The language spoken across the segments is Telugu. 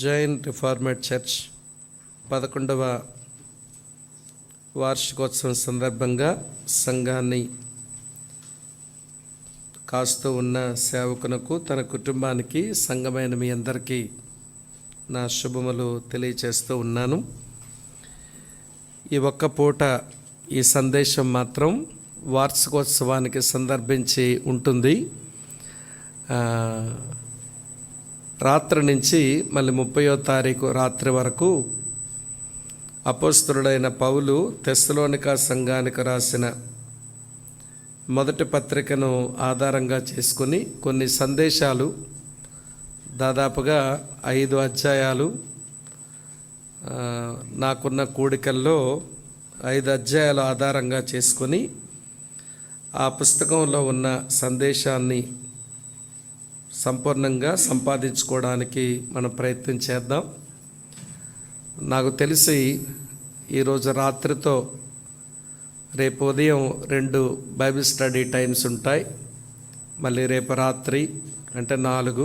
జైన్ రిఫార్మేడ్ చర్చ్ 11వ వార్షికోత్సవం సందర్భంగా సంఘాన్ని కాస్తూ ఉన్న సేవకునకు, తన కుటుంబానికి, సంఘమైన మీ అందరికీ నా శుభములు తెలియచేస్తూ ఉన్నాను. ఈ ఒక్క పూట ఈ సందేశం మాత్రం వార్షికోత్సవానికి సందర్భించి ఉంటుంది. రాత్రి నుంచి మళ్ళీ 30వ తారీఖు రాత్రి వరకు అపోస్తలుడైన పౌలు తెస్సలోనిక సంఘానికి రాసిన మొదటి పత్రికను ఆధారంగా చేసుకుని కొన్ని సందేశాలు, దాదాపుగా 5 అధ్యాయాలు, నాకున్న కూడికల్లో 5 అధ్యాయాలు ఆధారంగా చేసుకొని ఆ పుస్తకంలో ఉన్న సందేశాన్ని సంపూర్ణంగా సంపాదించుకోవడానికి మనం ప్రయత్నం చేద్దాం. నాకు తెలిసి ఈరోజు రాత్రితో రేపు ఉదయం 2 బైబిల్ స్టడీ టైమ్స్ ఉంటాయి. మళ్ళీ రేపు రాత్రి అంటే 4,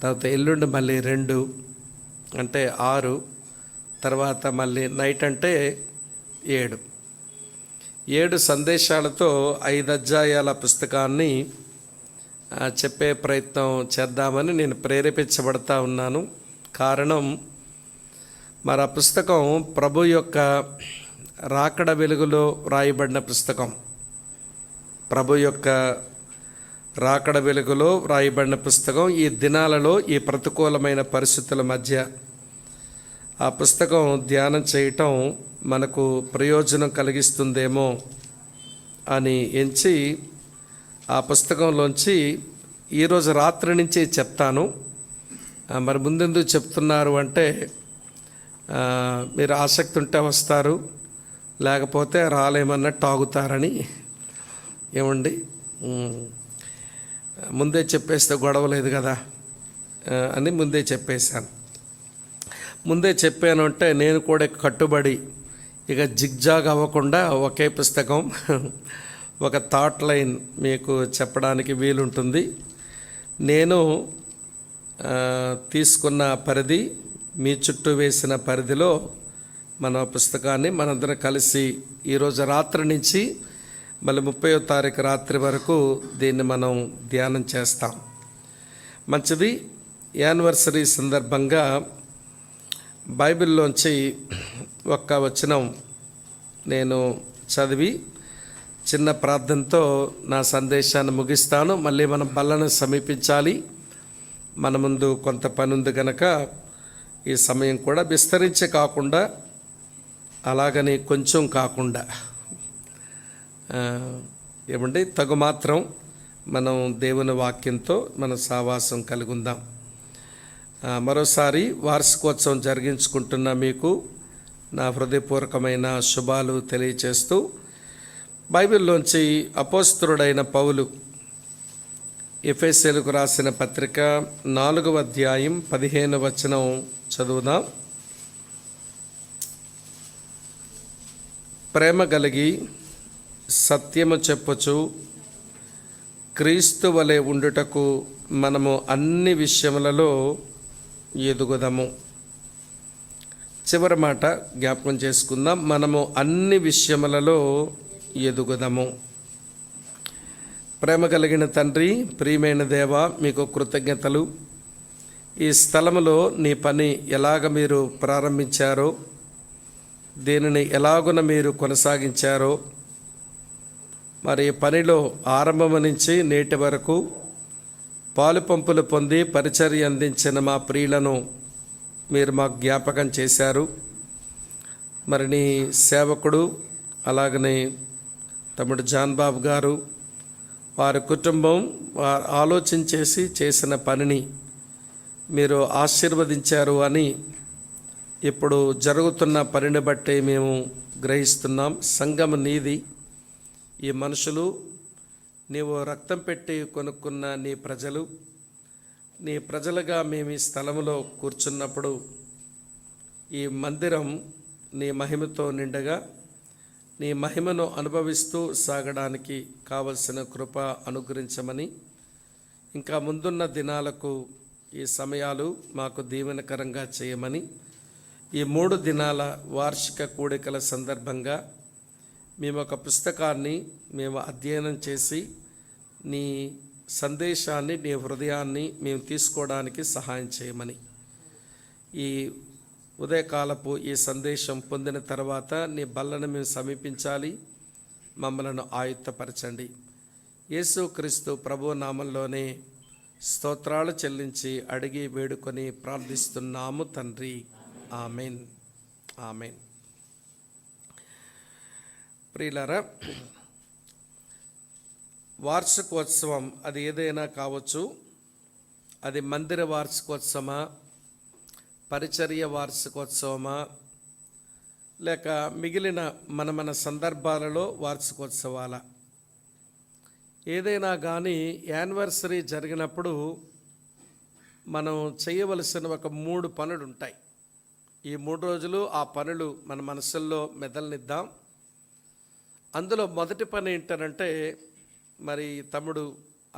తర్వాత ఎల్లుండి మళ్ళీ 2 అంటే 6, తర్వాత మళ్ళీ నైట్ అంటే 7 సందేశాలతో 5 అధ్యాయాల పుస్తకాన్ని చెప్పే ప్రయత్నం చేద్దామని నేను ప్రేరేపించబడతా ఉన్నాను. కారణం, మరి ఆ పుస్తకం ప్రభు యొక్క రాకడ వెలుగులో వ్రాయబడిన పుస్తకం. ప్రభు యొక్క రాకడ వెలుగులో వ్రాయబడిన పుస్తకం. ఈ దినాలలో, ఈ ప్రతికూలమైన పరిస్థితుల మధ్య ఆ పుస్తకం ధ్యానం చేయటం మనకు ప్రయోజనం కలిగిస్తుందేమో అని ఎంచి ఆ పుస్తకంలోంచి ఈరోజు రాత్రి నుంచి చెప్తాను. మరి ముందెందుకు చెప్తున్నారు అంటే, మీరు ఆసక్తి ఉంటే వస్తారు, లేకపోతే రాలేమన్నట్టు ఆగుతారని. ఏమండి, ముందే చెప్పేస్తే గొడవ లేదు కదా అని ముందే చెప్పేశాను. ముందే చెప్పాను అంటే నేను కూడా కట్టుబడి ఇక జిగ్జాగ్ అవ్వకుండా ఒకే పుస్తకం, ఒక థాట్ లైన్ మీకు చెప్పడానికి వీలుంటుంది. నేను తీసుకున్న పరిధి, మీ చుట్టూ వేసిన పరిధిలో మన పుస్తకాన్ని మనందరం కలిసి ఈరోజు రాత్రి నుంచి మళ్ళీ 30వ తారీఖు రాత్రి వరకు దీన్ని మనం ధ్యానం చేస్తాం. మంచిది. యానివర్సరీ సందర్భంగా బైబిల్లోంచి ఒక్క వచనం నేను చదివి చిన్న ప్రార్థనతో నా సందేశాన్ని ముగిస్తాను. మళ్ళీ మనం బల్లను సమీపించాలి. మన ముందు కొంత పని ఉంది కనుక ఈ సమయం కూడా విస్తరించి కాకుండా, అలాగని కొంచెం కాకుండా, ఏమండి, తగు మాత్రం మనం దేవుని వాక్యంతో మన సావాసం కలుగుందాం. మరోసారి వార్షికోత్సవం జరిగించుకుంటున్న మీకు నా హృదయపూర్వకమైన శుభాలు తెలియచేస్తూ, బైబిల్లోంచి అపోస్తలుడైన పౌలు ఎఫెసీయులకు రాసిన పత్రిక 4వ అధ్యాయం 15వ వచనం చదువుదాం. ప్రేమ కలిగి సత్యము చెప్పుచు క్రీస్తు వలె ఉండుటకు మనము అన్ని విషయములలో ఎదుగుదము. చివరి మాట జ్ఞాపకం చేసుకుందాం. మనము అన్ని విషయములలో ఎదుగుదము. ప్రేమ కలిగిన తండ్రి, ప్రియమైన దేవ, మీకు కృతజ్ఞతలు. ఈ స్థలములో నీ పని ఎలాగ మీరు ప్రారంభించారో, దీనిని ఎలాగున మీరు కొనసాగించారో, మరి పనిలో ఆరంభం నుంచి నేటి వరకు పాలు పంపులు పొంది పరిచర్య అందించిన మా ప్రియులను మీరు మాకు జ్ఞాపకం చేశారు. మరి నీ సేవకుడు, అలాగనే తమ్ముడు జాన్ బాబు గారు, వారి కుటుంబం ఆలోచించేసి చేసిన పనిని మీరు ఆశీర్వదించారు అని ఇప్పుడు జరుగుతున్న పనిని బట్టి మేము గ్రహిస్తున్నాం. సంఘం నీది. ఈ మనుషులు నీవు రక్తం పెట్టి కొనుక్కున్న నీ ప్రజలు. నీ ప్రజలుగా మేము ఈ స్థలంలో కూర్చున్నప్పుడు ఈ మందిరం నీ మహిమతో నిండగా, నీ మహిమను అనుభవిస్తూ సాగడానికి కావలసిన కృప అనుగ్రహించమని, ఇంకా ముందున్న దినాలకు ఈ సమయాలు మాకు దీవెనకరంగా చేయమని ఈ 3 దినాల వార్షిక కూడికల సందర్భంగా మేము ఒక పుస్తకాన్ని మేము అధ్యయనం చేసి నీ సందేశాన్ని, నీ హృదయాన్ని మేము తీసుకోవడానికి సహాయం చేయమని, ఈ ఉదయకాలపు ఈ సందేశం పొందిన తర్వాత నీ బల్లను మేము సమీపించాలి, మమ్మలను ఆయుత్తపరచండి. యేసుక్రీస్తు ప్రభు నామంలోనే స్తోత్రాలు చెల్లించి అడిగి వేడుకొని ప్రార్థిస్తున్నాము తండ్రి. Amen, amen. ప్రియులారా, వార్షికోత్సవం అది ఏదైనా కావచ్చు. అది మందిర వార్షికోత్సవమా, పరిచర్య వార్షికోత్సవమా, లేక మిగిలిన మన సందర్భాలలో వార్షికోత్సవాల, ఏదైనా కానీ యానివర్సరీ జరిగినప్పుడు మనం చేయవలసిన ఒక 3 పనులు ఉంటాయి. ఈ 3 రోజులు ఆ పనులు మన మనసుల్లో మెదలనిద్దాం. అందులో మొదటి పని ఏంటంటే, మరి తమ్ముడు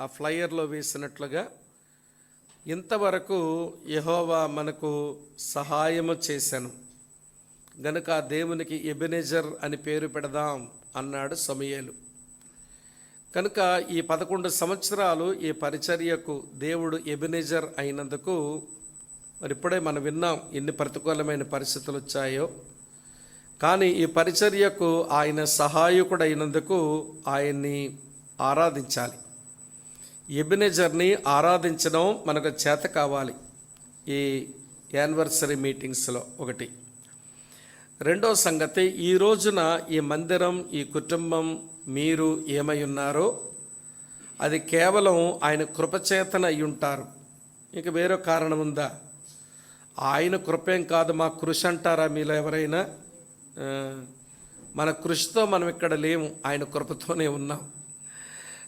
ఆ ఫ్లయర్లో వేసినట్లుగా ఇంతవరకు యెహోవా మనకు సహాయము చేశాను గనుక దేవునికి ఎబెనెజర్ అని పేరు పెడదాం అన్నాడు సమూయేలు. కనుక ఈ 11 సంవత్సరాలు ఈ పరిచర్యకు దేవుడు ఎబెనెజర్ అయినందుకు, మరి ఇప్పుడే మనం విన్నాం ఎన్ని ప్రతికూలమైన పరిస్థితులు వచ్చాయో, కానీ ఈ పరిచర్యకు ఆయన సహాయకుడు అయినందుకు ఆయన్ని ఆరాధించాలి. ఎబెనెజర్ని ఆరాధించడం మనకు చేత కావాలి. ఈ యానివర్సరీ మీటింగ్స్లో ఒకటి. రెండో సంగతి, ఈ రోజున ఈ మందిరం, ఈ కుటుంబం, మీరు ఏమై ఉన్నారో అది కేవలం ఆయన కృపచేతన అయి ఉంటారు. ఇంక వేరే కారణం ఉందా? ఆయన కృపేం కాదు, మా కృషి అంటారా మీలో ఎవరైనా? మన కృషితో మనం ఇక్కడ లేము, ఆయన కృపతోనే ఉన్నాం.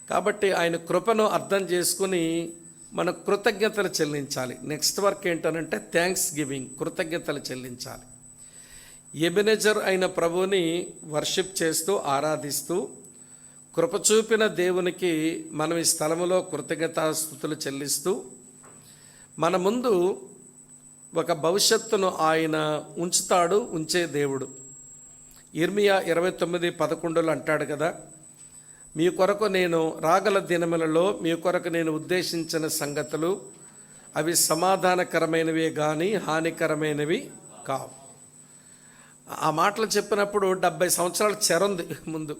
కాబట్టి ఆయన కృపను అర్థం చేసుకుని మన కృతజ్ఞతలు చెల్లించాలి. నెక్స్ట్ వర్క్ ఏంటనంటే థ్యాంక్స్ గివింగ్, కృతజ్ఞతలు చెల్లించాలి. ఎబెనెజర్ అయిన ప్రభువుని వర్షిప్ చేస్తూ, ఆరాధిస్తూ, కృప చూపిన దేవునికి మనం ఈ స్థలములో కృతజ్ఞతాస్తుతులు చెల్లిస్తూ, మన ముందు ఒక భవిష్యత్తును ఆయన ఉంచే దేవుడు. ఇర్మియా 29:11 అంటాడు కదా, మీ కొరకు నేను రాగల దినములలో మీ కొరకు నేను ఉద్దేశించిన సంగతులు అవి సమాధానకరమైనవే కానీ హానికరమైనవి కావు. ఆ మాటలు చెప్పినప్పుడు 70 సంవత్సరాల చెరంది ముందు.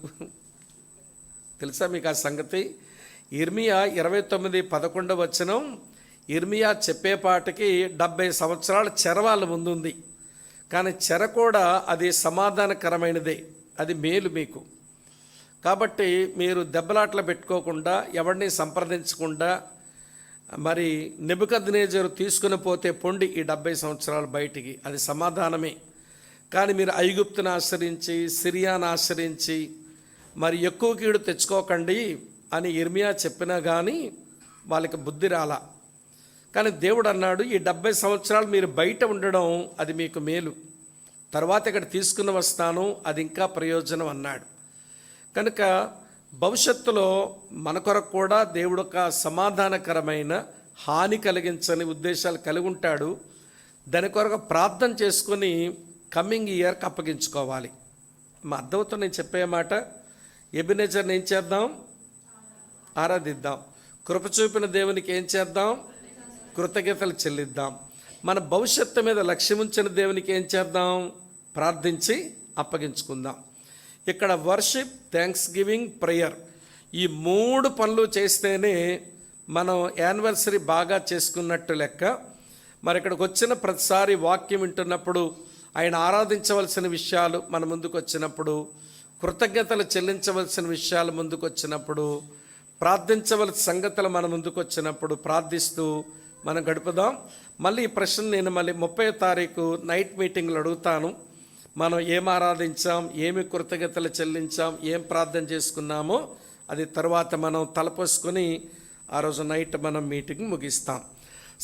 తెలుసా మీకు ఆ సంగతి? ఇర్మియా 29:11 ఇర్మియా చెప్పేపాటికి 70 సంవత్సరాల చెర వాళ్ళ ముందుంది. కానీ చెర కూడా అది సమాధానకరమైనదే, అది మేలు మీకు. కాబట్టి మీరు దెబ్బలాట్లు పెట్టుకోకుండా, ఎవరిని సంప్రదించకుండా, మరి నెబుకద్నెజరు తీసుకుని పోతే పొండి ఈ 70 సంవత్సరాలు బయటికి, అది సమాధానమే. కానీ మీరు ఐగుప్తును ఆశ్రయించి, సిరియాను ఆశ్రయించి మరి ఎక్కువ కీడు తెచ్చుకోకండి అని ఇర్మియా చెప్పినా కానీ వాళ్ళకి బుద్ధి రాలా. కానీ దేవుడు అన్నాడు, ఈ 70 సంవత్సరాలు మీరు బయట ఉండడం అది మీకు మేలు, తర్వాత ఇక్కడ తీసుకుని వస్తాను, అది ఇంకా ప్రయోజనం అన్నాడు. కనుక భవిష్యత్తులో మన కొరకు కూడా దేవుడు ఒక సమాధానకరమైన, హాని కలిగించని ఉద్దేశాలు కలిగి ఉంటాడు. దాని కొరకు ప్రార్థన చేసుకొని కమింగ్ ఇయర్కి అప్పగించుకోవాలి. మా అర్థంతో నేను చెప్పే మాట, ఎబెనెజర్ని ఏం చేద్దాం? ఆరాధిద్దాం. కృప చూపిన దేవునికి ఏం చేద్దాం? కృతజ్ఞతలు చెల్లిద్దాం. మన భవిష్యత్తు మీద లక్ష్యం ఉంచిన దేవునికి ఏం చేద్దాం? ప్రార్థించి అప్పగించుకుందాం. ఇక్కడ వర్షిప్, థ్యాంక్స్ గివింగ్, ప్రేయర్, ఈ 3 పనులు చేస్తేనే మనం యానివర్సరీ బాగా చేసుకున్నట్టు లెక్క. మరి ఇక్కడికి వచ్చిన ప్రతిసారి వాక్యం వింటున్నప్పుడు, ఆయన ఆరాధించవలసిన విషయాలు మన ముందుకు వచ్చినప్పుడు, కృతజ్ఞతలు చెల్లించవలసిన విషయాలు ముందుకు వచ్చినప్పుడు, ప్రార్థించవలసిన సంగతులు మన ముందుకు వచ్చినప్పుడు ప్రార్థిస్తూ మనం గడుపుదాం. మళ్ళీ ఈ ప్రశ్న నేను మళ్ళీ 30వ తారీఖు నైట్ మీటింగ్లో అడుగుతాను. మనం ఏం ఆరాధించాం, ఏమి కృతజ్ఞతలు చెల్లించాం, ఏం ప్రార్థన చేసుకున్నామో అది తర్వాత మనం తలపోసుకొని ఆ రోజు నైట్ మనం మీటింగ్ ముగిస్తాం.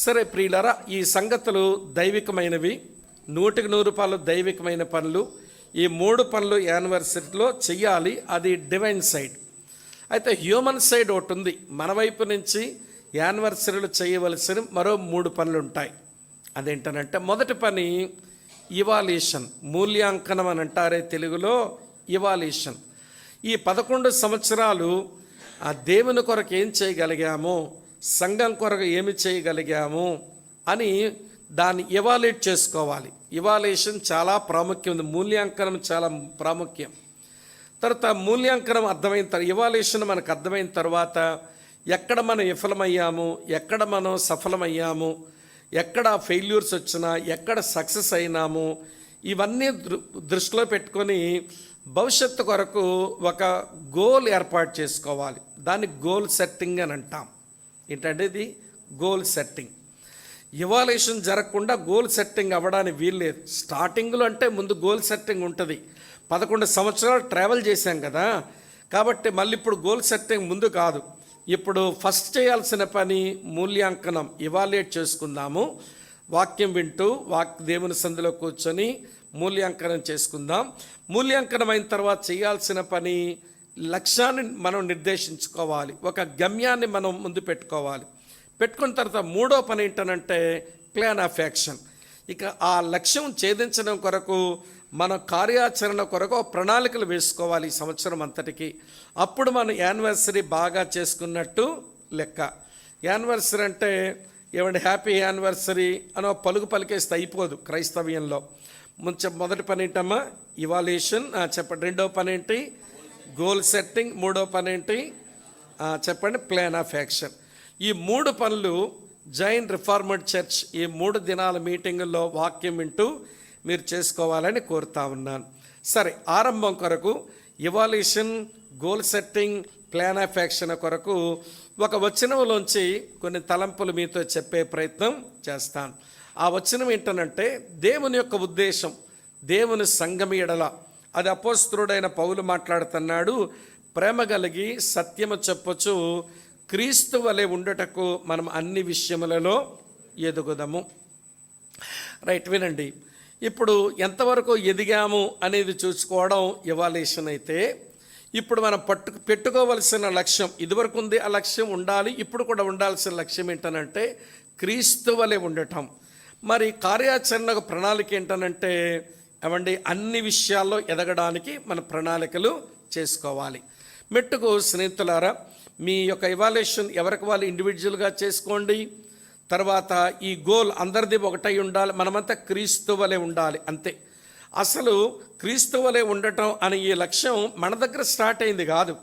సరే ప్రియులారా, ఈ సంగతులు దైవికమైనవి, 100% దైవికమైన పనులు. ఈ 3 పనులు యానివర్సరీలో చెయ్యాలి, అది డివైన్ సైడ్. అయితే హ్యూమన్ సైడ్ ఒకటి ఉంది. మన వైపు నుంచి యానివర్సరీలో చేయవలసిన మరో 3 పనులు ఉంటాయి. అదేంటనంటే మొదటి పని ఇవాల్యుయేషన్, మూల్యాంకనం అని అంటారే తెలుగులో, ఇవాల్యుయేషన్. ఈ 11 సంవత్సరాలు ఆ దేవుని కొరకు ఏం చేయగలిగాము, సంఘం కొరకు ఏమి చేయగలిగాము అని దాన్ని ఇవాల్యుయేట్ చేసుకోవాలి. ఇవాల్యుయేషన్ చాలా ప్రాముఖ్యం ఉంది, మూల్యాంకనం చాలా ప్రాముఖ్యం. తర్వాత మూల్యాంకనం అర్థమైన ఇవాల్యుయేషన్ మనకు అర్థమైన తర్వాత ఎక్కడ మనం విఫలమయ్యాము, ఎక్కడ మనం సఫలమయ్యాము, ఎక్కడ ఫెయిల్యూర్స్ వచ్చినా, ఎక్కడ సక్సెస్ అయినాము, ఇవన్నీ దృష్టిలో పెట్టుకొని భవిష్యత్తు కొరకు ఒక గోల్ ఏర్పాటు చేసుకోవాలి. దాన్ని గోల్ సెట్టింగ్ అని అంటాం. ఏంటంటే ఇది గోల్ సెట్టింగ్. ఇవాల్యుయేషన్ జరగకుండా గోల్ సెట్టింగ్ అవ్వడానికి వీల్లేదు. స్టార్టింగ్లో అంటే ముందు గోల్ సెట్టింగ్ ఉంటుంది. 11 సంవత్సరాలు ట్రావెల్ చేశాం కదా, కాబట్టి మళ్ళీ ఇప్పుడు గోల్ సెట్టింగ్ ముందు కాదు. ఇప్పుడు ఫస్ట్ చేయాల్సిన పని మూల్యాంకనం, ఇవాల్యుయేట్ చేసుకుందాము. వాక్యం వింటూ దేవుని సంధిలో కూర్చొని మూల్యాంకనం చేసుకుందాం. మూల్యాంకనం అయిన తర్వాత చేయాల్సిన పని లక్ష్యాన్ని మనం నిర్దేశించుకోవాలి, ఒక గమ్యాన్ని మనం ముందు పెట్టుకోవాలి. పెట్టుకున్న తర్వాత మూడో పని ఏంటనంటే ప్లాన్ ఆఫ్ యాక్షన్. ఇక ఆ లక్ష్యం ఛేదించడం కొరకు మన కార్యాచరణ కొరకు ప్రణాళికలు వేసుకోవాలి ఈ సంవత్సరం అంతటికి. అప్పుడు మనం యానివర్సరీ బాగా చేసుకున్నట్టు లెక్క. యానివర్సరీ అంటే ఏమంటే హ్యాపీ యానివర్సరీ అని పలుకు పలికేస్తే అయిపోదు క్రైస్తవ్యంలో. మొదటి పని ఏంటమ్మా ఇవాల్యుయేషన్, చెప్పండి. రెండో పని ఏంటి గోల్ సెట్టింగ్. మూడో పని ఏంటి చెప్పండి ప్లాన్ ఆఫ్ యాక్షన్. ఈ 3 పనులు జైన్ రిఫార్మడ్ చర్చ్ ఈ 3 దినాల మీటింగుల్లో వాక్యం వింటూ మీరు చేసుకోవాలని కోరుతా ఉన్నాను. సరే, ఆరంభం కొరకు evaluation, goal setting, plan of action కొరకు ఒక వచనంలోంచి కొన్ని తలంపులు మీతో చెప్పే ప్రయత్నం చేస్తాను. ఆ వచనం ఏంటనంటే దేవుని యొక్క ఉద్దేశం, దేవుని సంఘం ఎడల. అది అపోస్తలుడైన పౌలు మాట్లాడుతున్నాడు. ప్రేమ కలిగి సత్యము చెప్పొచ్చు, క్రీస్తు వలె ఉండటకు మనం అన్ని విషయములలో ఎదుగుదాము. రైట్, వినండి. ఇప్పుడు ఎంతవరకు ఎదిగాము అనేది చూసుకోవడం ఇవాల్యుయేషన్ అయితే, ఇప్పుడు మనం పెట్టుకోవలసిన లక్ష్యం ఇదివరకు ఉంది, ఆ లక్ష్యం ఉండాలి. ఇప్పుడు కూడా ఉండాల్సిన లక్ష్యం ఏంటనంటే క్రీస్తు వలె ఉండటం. మరి కార్యాచరణకు ప్రణాళిక ఏంటనంటే అవండి అన్ని విషయాల్లో ఎదగడానికి మన ప్రణాళికలు చేసుకోవాలి. మెట్టుకు స్నేహితులారా, మీ యొక్క ఇవాల్యుయేషన్ ఎవరికి వాళ్ళు ఇండివిజువల్గా చేసుకోండి. తర్వాత ఈ గోల్ అందరిది ఒకటై ఉండాలి, మనమంతా క్రీస్తు వలె ఉండాలి, అంతే. అసలు క్రీస్తు వలె ఉండటం అనే ఈ లక్ష్యం మన దగ్గర స్టార్ట్ అయింది కాదు,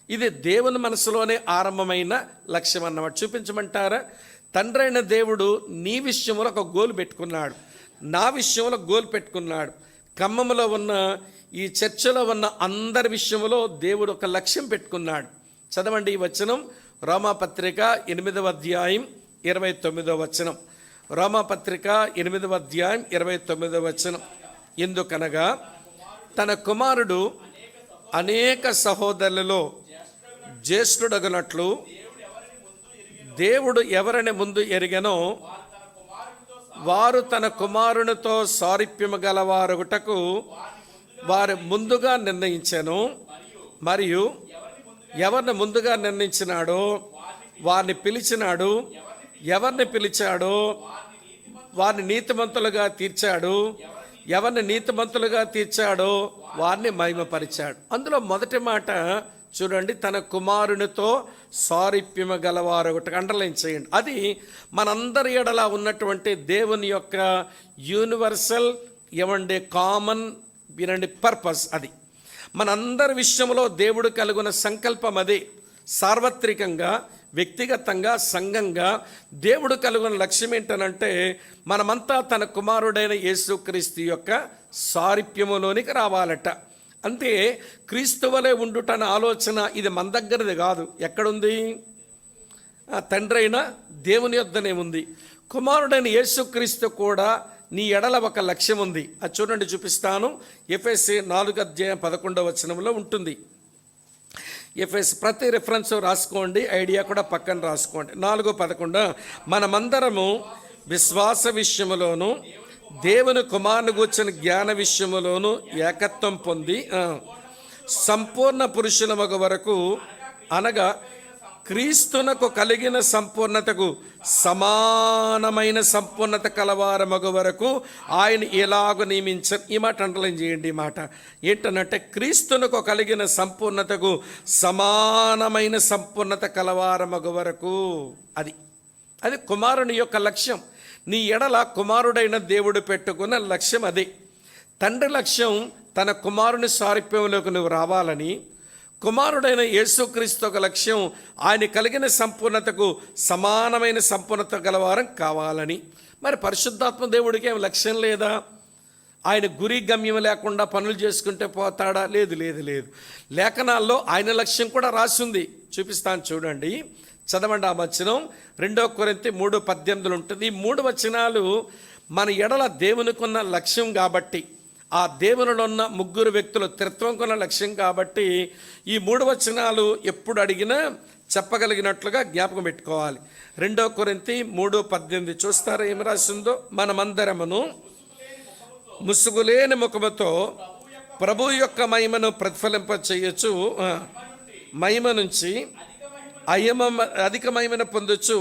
ఇది దేవుని మనసులోనే ఆరంభమైన లక్ష్యం అన్నమాట. చూపించమంటారా? తండ్రి అయిన దేవుడు నీ విషయంలో ఒక గోల్ పెట్టుకున్నాడు, నా విషయంలో గోల్ పెట్టుకున్నాడు. ఖమ్మంలో ఉన్న ఈ చర్చలో ఉన్న అందరి విషయంలో దేవుడు ఒక లక్ష్యం పెట్టుకున్నాడు. చదవండి ఈ వచనం, రోమాపత్రిక 8వ అధ్యాయం 29వ వచనం. రోమాపత్రిక 8వ అధ్యాయం 29వ వచనం. ఎందుకనగా తన కుమారుడు అనేక సహోదరులలో జ్యేష్ఠుడగునట్లు దేవుడు ఎవరిని ముందు ఎరిగనో వారు తన కుమారునితో సారూప్యము గలవారొకటకు వారు ముందుగా నిర్ణయించెను. మరియు ఎవరిని ముందుగా నిర్ణయించినాడో వారిని పిలిచినాడు, ఎవరిని పిలిచాడో వారిని నీతిమంతులుగా తీర్చాడు, ఎవరిని నీతిమంతులుగా తీర్చాడో వారిని మహిమపరిచాడు. అందులో మొదటి మాట చూడండి, తన కుమారునితో సారూప్యము గలవారు. ఒకటి అండర్లైన్ చేయండి. అది మనందరి ఎడలా ఉన్నటువంటి దేవుని యొక్క యూనివర్సల్ ఏమంటే కామన్ వినండి పర్పస్. అది మనందరి విషయంలో దేవుడు కలిగిన సంకల్పం. అది సార్వత్రికంగా, వ్యక్తిగతంగా, సంఘంగా దేవుడు కలిగిన లక్ష్యం ఏంటనంటే మనమంతా తన కుమారుడైన యేసుక్రీస్తు యొక్క సారూప్యములోనికి రావాలట. అంతే, క్రీస్తు వలె ఉండుటన్న ఆలోచన ఇది మన దగ్గరది కాదు. ఎక్కడుంది? తండ్రి అయిన దేవుని యొద్దనే ఉంది. కుమారుడైన యేసుక్రీస్తు కూడా నీ ఎడల ఒక లక్ష్యం ఉంది. అది చూడండి, చూపిస్తాను. ఎఫెసీ 4వ అధ్యాయం 11వ వచనంలో ఉంటుంది. ఎఫెస్ ప్రతి రిఫరెన్స్ రాసుకోండి, ఐడియా కూడా పక్కన రాసుకోండి. 4:11 మనమందరము విశ్వాస విషయములోను దేవుని కుమారుని గూర్చిన జ్ఞాన విషయములోను ఏకత్వం పొంది సంపూర్ణ పురుషుల మగ వరకు, అనగా క్రీస్తునకు కలిగిన సంపూర్ణతకు సమానమైన సంపూర్ణత కలవారమగు వరకు ఆయన ఎలాగ నియమించారు. ఈ మాట అండర్లైన్ చేయండి. ఈ మాట ఏంటనంటే క్రీస్తునకు కలిగిన సంపూర్ణతకు సమానమైన సంపూర్ణత కలవారమగు వరకు. అది కుమారుని యొక్క లక్ష్యం. నీ ఎడల కుమారుడైన దేవుడు పెట్టుకున్న లక్ష్యం అదే. తండ్రి లక్ష్యం తన కుమారుని సారూప్యంలోకి నువ్వు రావాలని, కుమారుడైన యేసుక్రీస్తు ఒక లక్ష్యం ఆయన కలిగిన సంపూర్ణతకు సమానమైన సంపూర్ణత గలవారం కావాలని. మరి పరిశుద్ధాత్మ దేవుడికి ఏం లక్ష్యం లేదా? ఆయన గురి గమ్యం లేకుండా పనులు చేసుకుంటే పోతాడా? లేదు. లేఖనాల్లో ఆయన లక్ష్యం కూడా రాసింది. చూపిస్తాను చూడండి, చదవండి. ఆ వచనం 2 కొరింథీ 3:18 ఉంటుంది. ఈ 3 వచనాలు మన ఎడల దేవునికున్న లక్ష్యం కాబట్టి, ఆ దేవునిలో ఉన్న 3 వ్యక్తులు త్రిత్వంకున్న లక్ష్యం కాబట్టి, ఈ 3 వచనాలు ఎప్పుడు అడిగినా చెప్పగలిగినట్లుగా జ్ఞాపకం పెట్టుకోవాలి. 2 కొరింథీ 3:18 చూస్తారా ఏమి రాసిందో? మనమందరమును ముసుగులేని ముఖముతో ప్రభు యొక్క మహిమను ప్రతిఫలింప చేయొచ్చు, మహిమ నుంచి అధిక మహిమను పొందొచ్చు,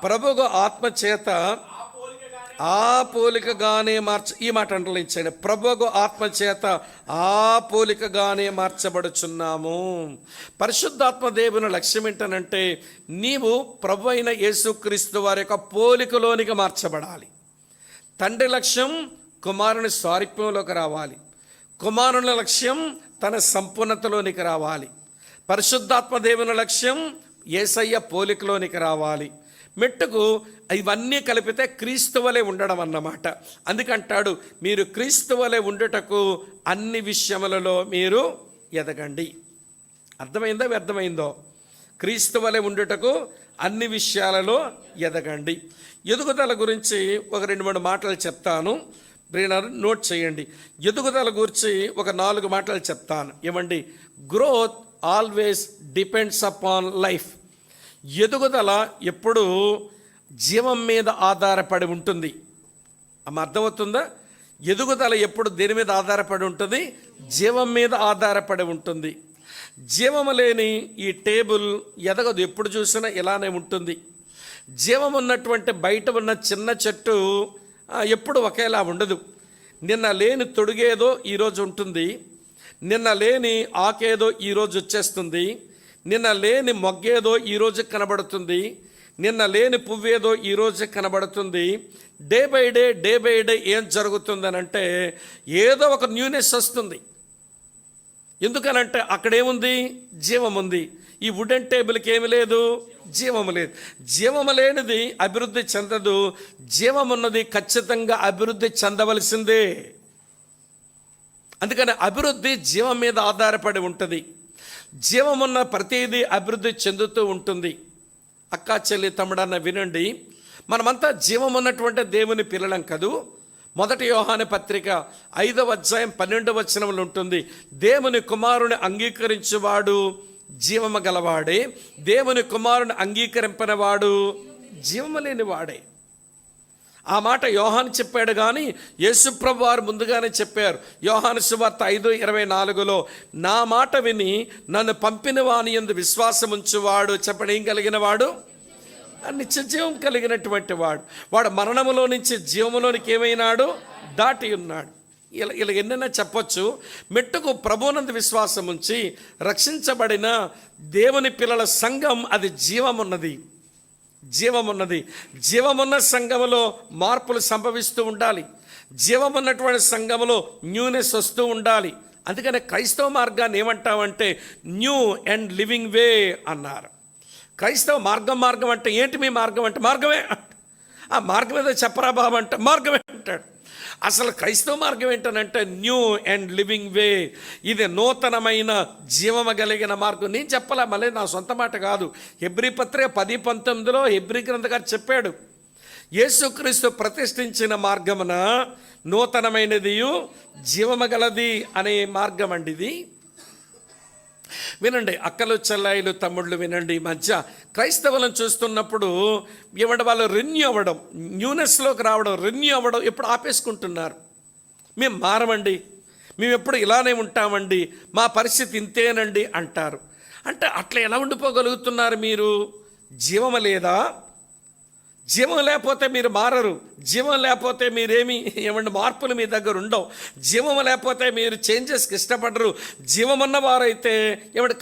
ప్రభువు ఆత్మచేత ఆ పోలికగానే ఈ మాట అంటలించండి. ప్రభువు ఆత్మచేత ఆ పోలికగానే మార్చబడుచున్నాము. పరిశుద్ధాత్మ దేవుని లక్ష్యం ఏంటనంటే నీవు ప్రభు అయిన యేసుక్రీస్తు వారి యొక్క పోలికలోనికి మార్చబడాలి. తండ్రి లక్ష్యం కుమారుని స్వారూప్యంలోకి రావాలి. కుమారుని లక్ష్యం తన సంపూర్ణతలోనికి రావాలి. పరిశుద్ధాత్మ దేవుని లక్ష్యం యేసయ్య పోలికలోనికి రావాలి. మెట్టుకు ఇవన్నీ కలిపితే క్రీస్తు వలె ఉండడం అన్నమాట. అందుకంటాడు, మీరు క్రీస్తు వలె ఉండుటకు అన్ని విషయములలో మీరు ఎదగండి. అర్థమైందో వ్యర్థమైందో? క్రీస్తు వలె ఉండుటకు అన్ని విషయాలలో ఎదగండి. ఎదుగుదల గురించి ఒక 2-3 మాటలు చెప్తాను. బ్రెయినర్ నోట్ చేయండి. ఎదుగుదల గురించి ఒక 4 మాటలు చెప్తాను. ఏమండి? Growth always depends upon life. ఎదుగుదల ఎప్పుడు జీవం మీద ఆధారపడి ఉంటుంది. అర్థమవుతుందా? ఎదుగుదల ఎప్పుడు దేని మీద ఆధారపడి ఉంటుంది? జీవం మీద ఆధారపడి ఉంటుంది. జీవము లేని ఈ టేబుల్ ఎదగదు, ఎప్పుడు చూసినా ఇలానే ఉంటుంది. జీవం ఉన్నటువంటి బయట ఉన్న చిన్న చెట్టు ఎప్పుడు ఒకేలా ఉండదు. నిన్న లేని తొడుగేదో ఈరోజు ఉంటుంది, నిన్న లేని ఆకేదో ఈరోజు వచ్చేస్తుంది, నిన్న లేని మొగ్గేదో ఈరోజు కనబడుతుంది, నిన్న లేని పువ్వేదో ఈరోజు కనబడుతుంది. డే బై డే ఏం జరుగుతుందనంటే ఏదో ఒక న్యూనెస్ వస్తుంది. ఎందుకనంటే అక్కడేముంది? జీవం ఉంది. ఈ వుడెన్ టేబుల్కి ఏమి లేదు? జీవము లేదు. జీవము లేనిది అభివృద్ధి చెందదు, జీవమున్నది ఖచ్చితంగా అభివృద్ధి చెందవలసిందే. అందుకని అభివృద్ధి జీవం మీద ఆధారపడి ఉంటుంది. జీవమున్న ప్రతిదీ అభివృద్ధి చెందుతూ ఉంటుంది. అక్కా చెల్లి తమ్ముడన్న వినండి, మనమంతా జీవం ఉన్నటువంటి దేవుని పిల్లలం కదూ. 1 యోహాను పత్రిక 5వ అధ్యాయం 12వ వచనంలో ఉంటుంది, దేవుని కుమారుని అంగీకరించువాడు జీవము గలవాడే, దేవుని కుమారుని అంగీకరింపనివాడు జీవము లేనివాడే. ఆ మాట యోహాను చెప్పాడు, కానీ యేసుప్రభు వారు ముందుగానే చెప్పారు. యోహాను సువార్త 5:24లో నా మాట విని నన్ను పంపిన వాని యందు విశ్వాసం ఉంచువాడు, చెప్పండి, ఏం కలిగిన వాడు? నిత్య జీవం కలిగినటువంటి వాడు. వాడు మరణములో నుంచి జీవములోనికి ఏమైనాడు? దాటి ఉన్నాడు. ఇలా ఎన్నైనా చెప్పొచ్చు. మెట్టుకు ప్రభువునందు విశ్వాసం ఉంచి రక్షించబడిన దేవుని పిల్లల సంఘం అది జీవమున్నది. జీవమున్న సంఘములో మార్పులు సంభవిస్తూ ఉండాలి. జీవమున్నటువంటి సంఘములో న్యూనెస్ వస్తూ ఉండాలి. అందుకనే క్రైస్తవ మార్గాన్ని ఏమంటామంటే న్యూ అండ్ లివింగ్ వే అన్నారు. క్రైస్తవ మార్గం అంటే ఏంటి? మీ మార్గం అంటే మార్గమే. ఆ మార్గం ఏదో చెప్పరా బాబు అంటే మార్గమే అంటాడు. అసలు క్రైస్తవ మార్గం ఏంటనంటే న్యూ అండ్ లివింగ్ వే. ఇది నూతనమైన జీవము కలిగిన మార్గం. నేను చెప్పలే, మళ్ళీ నా సొంత మాట కాదు. హెబ్రీ పత్రిక 10:19లో హెబ్రీ గ్రంథకారు చెప్పాడు, యేసుక్రీస్తు ప్రతిష్ఠించిన మార్గమున నూతనమైనది జీవము గలది అనే మార్గం అండి ఇది. వినండి అక్కలు చెల్లాయిలు తమ్ముళ్ళు, వినండి. ఈ మధ్య క్రైస్తవులను చూస్తున్నప్పుడు ఏమంటే వాళ్ళు రెన్యూ అవ్వడం, న్యూనెస్లోకి రావడం, రెన్యూ అవ్వడం ఎప్పుడు ఆపేసుకుంటున్నారు. మేము మారమండి, మేము ఎప్పుడు ఇలానే ఉంటామండి, మా పరిస్థితి ఇంతేనండి అంటారు. అంటే అట్లా ఎలా ఉండిపోగలుగుతున్నారు మీరు? జీవము లేదా? జీవం లేకపోతే మీరు మారరు. జీవం లేకపోతే మీరేమి మార్పులు మీ దగ్గర ఉండవు. జీవం లేకపోతే మీరు చేంజెస్కి ఇష్టపడరు. జీవమన్న వారైతే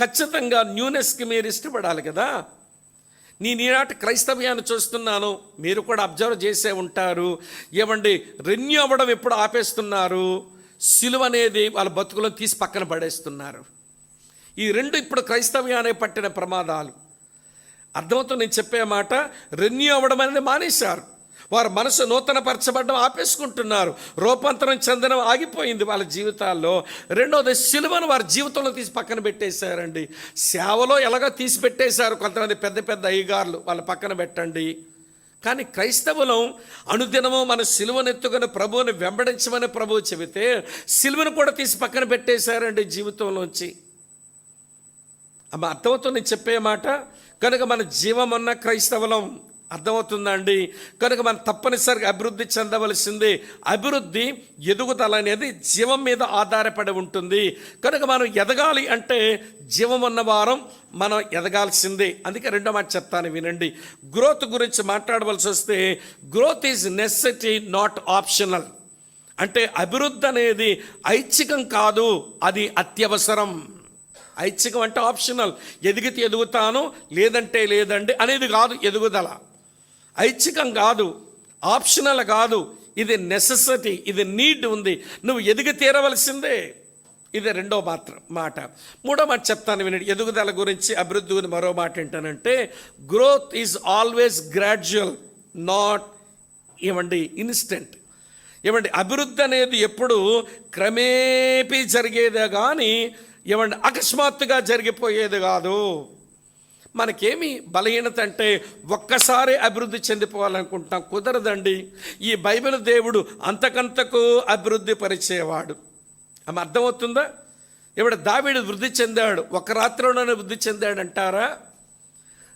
ఖచ్చితంగా న్యూనెస్కి మీరు ఇష్టపడాలి కదా. ఈనాటి క్రైస్తవ్యాన్ని చూస్తున్నాను, మీరు కూడా అబ్జర్వ్ చేసే ఉంటారు. రెన్యూ అవ్వడం ఎప్పుడు ఆపేస్తున్నారు? సిలువ అనేది వాళ్ళ బతుకులను తీసి పక్కన పడేస్తున్నారు. ఈ రెండు ఇప్పుడు క్రైస్తవ్యాన్ని పట్టిన ప్రమాదాలు. అర్థమవుతుంది నేను చెప్పే మాట. రెన్యూ అవ్వడం అనేది మానేశారు. వారి మనసు నూతనపరచబడడం ఆపేసుకుంటున్నారు. రూపాంతరం చెందడం ఆగిపోయింది వాళ్ళ జీవితాల్లో. రెండవది, సిలువను వారి జీవితంలో తీసి పక్కన పెట్టేశారండి. సేవలో ఎలాగో తీసి పెట్టేశారు కొంతమంది పెద్ద పెద్ద అయ్యగారులు, వాళ్ళ పక్కన పెట్టండి. కానీ క్రైస్తవులం అనుదినము మన సిలువను ఎత్తుకుని ప్రభువుని వెంబడించమని ప్రభువు చెబితే సిలువను కూడా తీసి పక్కన పెట్టేశారండి జీవితంలోంచి. అర్థమవుతుంది నేను చెప్పే మాట. కనుక మన జీవమన్న క్రైస్తవులం. అర్థమవుతుందండి. కనుక మనం తప్పనిసరిగా అభివృద్ధి చెందవలసింది. అభివృద్ధి, ఎదుగుదల అనేది జీవం మీద ఆధారపడి ఉంటుంది. కనుక మనం ఎదగాలి అంటే జీవం ఉన్న వారం మనం ఎదగాల్సిందే. అందుకే రెండో మాట చెప్తాను వినండి. గ్రోత్ గురించి మాట్లాడవలసి వస్తే growth is necessity, not optional. అంటే అభివృద్ధి అనేది ఐచ్ఛికం కాదు, అది అత్యవసరం. ఐచ్ఛికం అంటే ఆప్షనల్, ఎదిగితే ఎదుగుతాను లేదంటే లేదండి అనేది కాదు ఎదుగుదల. ఐచ్ఛికం కాదు, ఆప్షనల్ కాదు, ఇది నెసెసిటీ, ఇది నీడ్ ఉంది, నువ్వు ఎదిగి తీరవలసిందే. ఇది రెండో మాట. మూడో మాట చెప్తాను వినండి. ఎదుగుదల గురించి, అభివృద్ధి గురించి మరో మాట ఏంటనంటే growth is always gradual, not instant. అభివృద్ధి అనేది ఎప్పుడు క్రమేపీ జరిగేదే కానీ అకస్మాత్తుగా జరిగిపోయేది కాదు. మనకేమి బలహీనత అంటే ఒక్కసారి అభివృద్ధి చెందిపోవాలనుకుంటాం, కుదరదండి. ఈ బైబిల్ దేవుడు అంతకంతకు అభివృద్ధి పరిచేవాడు. ఆమె అర్థమవుతుందా? దావీదు వృద్ధి చెందాడు, ఒక రాత్రిలోనే వృద్ధి చెందాడంటారా?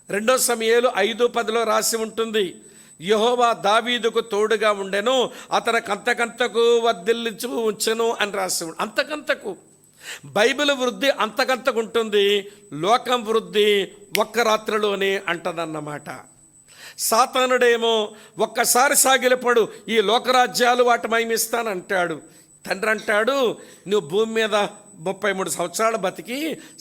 2 సమూయేలు 5:10 రాసి ఉంటుంది. యెహోవా దావీదుకు తోడుగా ఉండెను, అతనికి అంతకంతకు వర్ధిల్లించు ఉంచెను అని రాసి. అంతకంతకు బైబిల్ వృద్ధి అంతకంతకు ఉంటుంది, లోకం వృద్ధి ఒక్క రాత్రిలోనే అంటదన్నమాట. సాతానుడేమో ఒక్కసారి సాగిలపడు, ఈ లోకరాజ్యాలు వాటి మహిమిస్తానంటాడు. తండ్రి అంటాడు, నువ్వు భూమి మీద 33 సంవత్సరాలు బతికి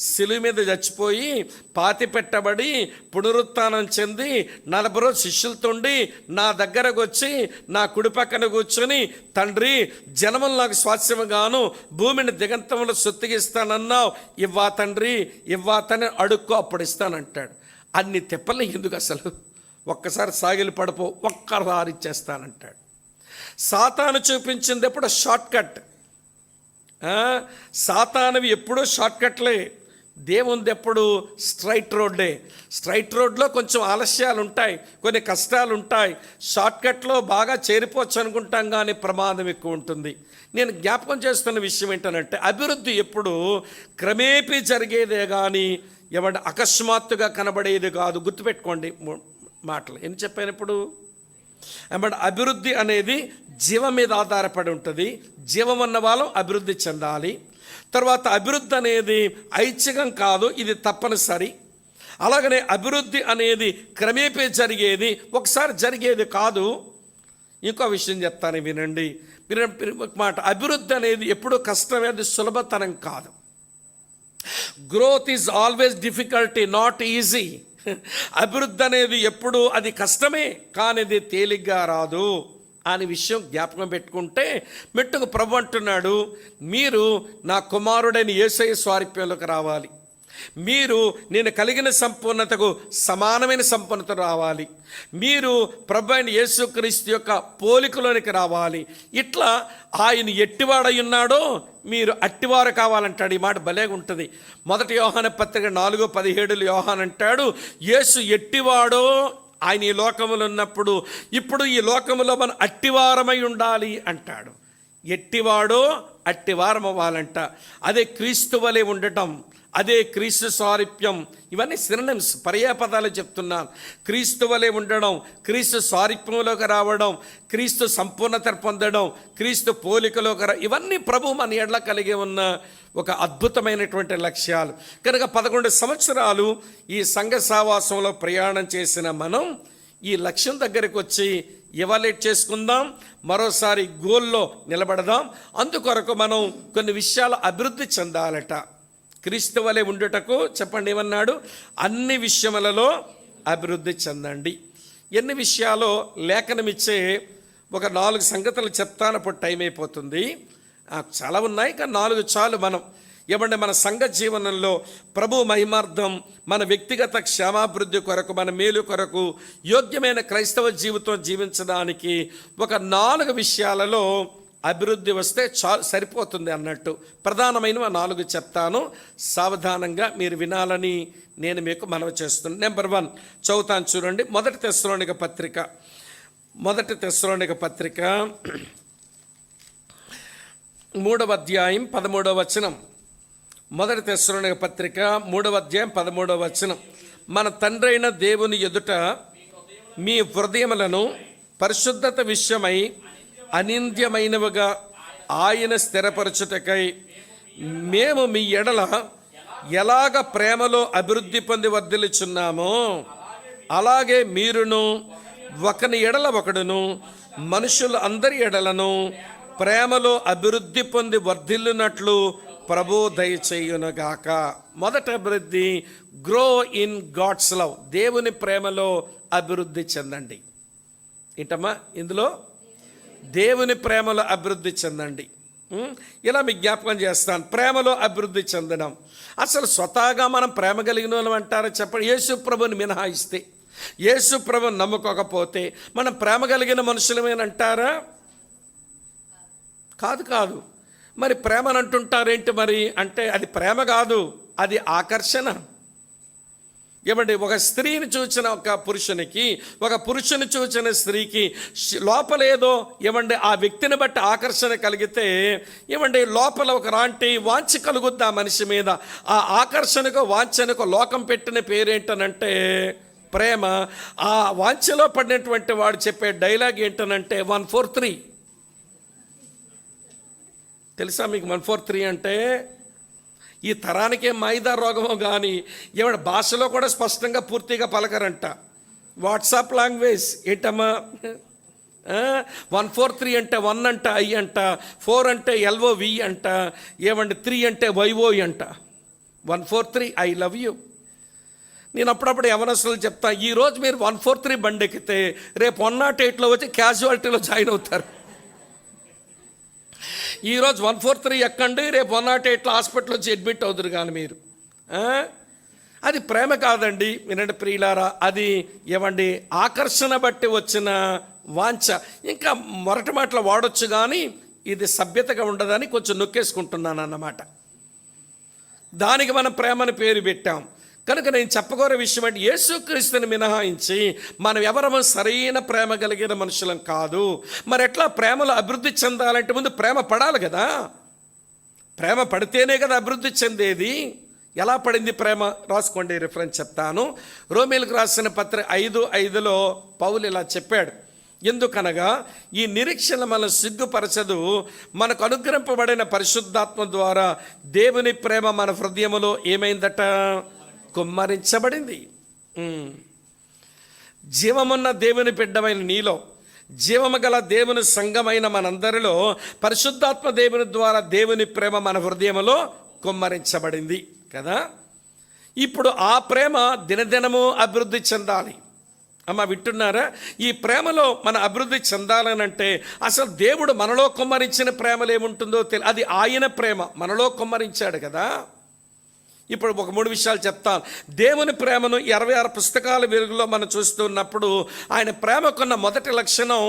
సిలువ మీద చచ్చిపోయి పాతి పెట్టబడి పునరుత్థానం చెంది 40 రోజులు శిష్యులతోండి నా దగ్గరకు వచ్చి నా కుడి పక్కన కూర్చొని, తండ్రి జనములు నాకు స్వాస్యముగాను భూమిని దిగంతంలో సొత్తుగిస్తానన్నావు, ఇవ్వా తండ్రి ఇవ్వాతని అడుక్కో అప్పుడు ఇస్తానంటాడు. అన్ని తెప్పలు ఎందుకు అసలు? ఒక్కసారి సాగిలి పడిపో, ఒక్కసారి ఇచ్చేస్తానంటాడు. సాతాను చూపించింది ఎప్పుడు షార్ట్ కట్. సాతానువి ఎప్పుడూ షార్ట్కట్లే, దేవుంది ఎప్పుడు స్ట్రైట్ రోడ్డే. స్ట్రైట్ రోడ్లో కొంచెం ఆలస్యాలు ఉంటాయి, కొన్ని కష్టాలు ఉంటాయి. షార్ట్కట్లో బాగా చేరిపోవచ్చు అనుకుంటాం, కానీ ప్రమాదం ఎక్కువ ఉంటుంది. నేను జ్ఞాపకం చేస్తున్న విషయం ఏంటంటే అభివృద్ధి ఎప్పుడు క్రమేపీ జరిగేదే కానీ అకస్మాత్తుగా కనబడేది కాదు. గుర్తుపెట్టుకోండి మాటలు. ఏం చెప్పాను ఇప్పుడు? అభివృద్ధి అనేది జీవం మీద ఆధారపడి ఉంటుంది. జీవం ఉన్న వాళ్ళం అభివృద్ధి చెందాలి. తర్వాత అభివృద్ధి అనేది ఐచ్ఛికం కాదు, ఇది తప్పనిసరి. అలాగనే అభివృద్ధి అనేది క్రమేపీ జరిగేది, ఒకసారి జరిగేది కాదు. ఇంకో విషయం చెప్తాను వినండి. మాట, అభివృద్ధి అనేది ఎప్పుడూ కష్టమే, అది సులభతరం కాదు. Growth is always difficulty, not easy. అభివృద్ధి అనేది ఎప్పుడు అది కష్టమే, కానీ ఇది తేలిగ్గా రాదు అనే విషయం జ్ఞాపకం పెట్టుకుంటే మెట్టుకు ప్రభు అంటున్నాడు, మీరు నా కుమారుడైన యేసయ్య స్వారూప్యంలోకి రావాలి. మీరు నేను కలిగిన సంపూర్ణతకు సమానమైన సంపూర్ణత రావాలి. మీరు ప్రభు అయిన యేసుక్రీస్తు యొక్క పోలికలోనికి రావాలి. ఇట్లా ఆయన ఎట్టివాడై ఉన్నాడో మీరు అట్టివారు కావాలంటాడు. ఈ మాట భలేగా ఉంటుంది. 1 యోహాను పత్రిక 4:17 యోహాను అంటాడు, యేసు ఎట్టివాడో ఆయన ఈ లోకములో ఉన్నప్పుడు ఇప్పుడు ఈ లోకములో మనం అట్టివారమై ఉండాలి అంటాడు. ఎట్టివాడో అట్టివారం అవ్వాలంట. అదే క్రీస్తు వలె ఉండటం, అదే క్రీస్తు సారూప్యం. ఇవన్నీ సినోనిమ్స్, పర్యాపదాలు చెప్తున్నాను. క్రీస్తు వలె ఉండడం, క్రీస్తు సారూప్యంలోకి రావడం, క్రీస్తు సంపూర్ణత పొందడం, క్రీస్తు పోలికలోకి ఇవన్నీ ప్రభు మన ఎడల కలిగి ఉన్న ఒక అద్భుతమైనటువంటి లక్ష్యాలు. కనుక 11 సంవత్సరాలు ఈ సంఘ సావాసంలో ప్రయాణం చేసిన మనం ఈ లక్ష్యం దగ్గరికి వచ్చి ఎవాల్యుయేట్ చేసుకుందాం, మరోసారి గోల్లో నిలబడదాం. అందుకొరకు మనం కొన్ని విషయాలు అభివృద్ధి చెందాలట. క్రీస్తు వలె ఉండుటకు చెప్పండి ఏమన్నాడు? అన్ని విషయములలో అభివృద్ధి చెందండి. ఎన్ని విషయాలో లేఖనమిచ్చే ఒక 4 సంగతులు చెప్తాను, అప్పుడు టైం అయిపోతుంది. చాలా ఉన్నాయి కానీ 4 చాలు. మనం ఏమంటే మన సంఘ జీవనంలో ప్రభు మహిమార్థం, మన వ్యక్తిగత క్షేమాభివృద్ధి కొరకు, మన మేలు కొరకు యోగ్యమైన క్రైస్తవ జీవితం జీవించడానికి ఒక 4 విషయాలలో అభివృద్ధి వస్తే సరిపోతుంది అన్నట్టు. ప్రధానమైన 4 చెప్తాను, సావధానంగా మీరు వినాలని నేను మీకు మనవి చేస్తున్నాను. నెంబర్ 1 చదువుతాను చూడండి. మొదటి తెస్సలోనిక పత్రిక 3వ అధ్యాయం 13వ వచనం. మొదటి తెస్సలోనిక పత్రిక 3వ అధ్యాయం 13వ వచనం. మన తండ్రి అయిన దేవుని ఎదుట మీ హృదయములను పరిశుద్ధత విషయమై అనింద్యమైనవిగా ఆయన స్థిరపరచుటకై మేము మీ ఎడల ఎలాగ ప్రేమలో అభివృద్ధి పొంది వర్ధిల్లుచున్నామో అలాగే మీరును ఒకని ఎడల ఒకడును మనుషులు అందరి ఎడలను ప్రేమలో అభివృద్ధి పొంది వర్ధిల్లునట్లు ప్రభు దయచేయునుగాక. మొదట అభివృద్ధి, గ్రో ఇన్ గాడ్స్ లవ్. దేవుని ప్రేమలో అభివృద్ధి చెందండి. ఏంటమ్మా ఇందులో? దేవుని ప్రేమలో అభివృద్ధి చెందండి. ఇలా మీకు జ్ఞాపకం చేస్తాను. ప్రేమలో అభివృద్ధి చెందడం, అసలు స్వతహాగా మనం ప్రేమ కలిగిన వాళ్ళం అంటారా చెప్పండి? యేసు ప్రభుని మినహాయిస్తే, యేసు ప్రభుని నమ్ముకోకపోతే మనం ప్రేమ కలిగిన మనుషులమేనంటారా? కాదు. మరి ప్రేమను అంటుంటారేంటి మరి అంటే అది ప్రేమ కాదు, అది ఆకర్షణ. ఏమండి, ఒక స్త్రీని చూసిన ఒక పురుషునికి, ఒక పురుషుని చూసిన స్త్రీకి లోపలేదో ఏమండి ఆ వ్యక్తిని బట్టి ఆకర్షణ కలిగితే ఏమండి లోపల ఒక రాంటి వాంఛ కలుగుద్ది ఆ మనిషి మీద. ఆ ఆకర్షణకు వాంఛనకు లోకం పెట్టిన పేరేంటనంటే ప్రేమ. ఆ వాంఛలో పడినటువంటి వాడు చెప్పే డైలాగ్ ఏంటనంటే 143. తెలుసా మీకు 143 అంటే? ఈ తరానికే మైదా రోగమో కానీ ఏమంటే భాషలో కూడా స్పష్టంగా పూర్తిగా పలకరంట. వాట్సాప్ లాంగ్వేజ్ ఏంటమ్మా? 143 అంటే 1 అంట ఐ అంట, 4 అంటే LOV అంట, ఏమంటే 3 అంటే YO అంట. 143 ఐ లవ్ యూ. నేను అప్పుడప్పుడు యవనస్తులు చెప్తాను, ఈరోజు మీరు 143 బండి ఎక్కితే రేపు 108లో వచ్చి క్యాజువాలిటీలో జాయిన్ అవుతారు. ఈరోజు 143 ఎక్కండి, రేపు 108లో హాస్పిటల్ వచ్చి అడ్మిట్ అవుతారు. కానీ మీరు అది ప్రేమ కాదండి. వినండి ప్రియులారా, అది ఏమండి ఆకర్షణ బట్టి వచ్చిన వాంఛ. ఇంకా మొరటి మాటలు వాడొచ్చు కానీ ఇది సభ్యతగా ఉండదని కొంచెం నొక్కేసుకుంటున్నాను అన్నమాట. దానికి మనం ప్రేమని పేరు పెట్టాం. కనుక నేను చెప్పగోరే విషయం అంటే యేసుక్రీస్తుని మినహాయించి మనం ఎవరము సరైన ప్రేమ కలిగిన మనుషులం కాదు. మరి ఎట్లా ప్రేమలో అభివృద్ధి చెందాలంటే ముందు ప్రేమ పడాలి కదా. ప్రేమ పడితేనే కదా అభివృద్ధి చెందేది. ఎలా పడింది ప్రేమ? రాసుకోండి, రిఫరెన్స్ చెప్తాను. రోమీయులకు రాసిన పత్రిక 5:5లో పౌలు ఇలా చెప్పాడు, ఎందుకనగా ఈ నిరీక్షణ మన సిగ్గుపరచదు, మనకు అనుగ్రహింపబడిన పరిశుద్ధాత్మ ద్వారా దేవుని ప్రేమ మన హృదయములో ఏమైందట? కుమ్మరించబడింది. జీవమున్న దేవుని బిడ్డమైన నీలో, జీవము గల దేవుని సంఘమైన మనందరిలో పరిశుద్ధాత్మ దేవుని ద్వారా దేవుని ప్రేమ మన హృదయములో కుమ్మరించబడింది కదా. ఇప్పుడు ఆ ప్రేమ దినదినము అభివృద్ధి చెందాలి. అమ్మ వింటున్నారా? ఈ ప్రేమలో మన అభివృద్ధి చెందాలనంటే అసలు దేవుడు మనలో కుమ్మరించిన ప్రేమలు ఏముంటుందో అది ఆయన ప్రేమ మనలో కుమ్మరించాడు కదా. ఇప్పుడు ఒక 3 విషయాలు చెప్తాను. దేవుని ప్రేమను 26 పుస్తకాల వెలుగులో మనం చూస్తున్నప్పుడు ఆయన ప్రేమకున్న మొదటి లక్షణం,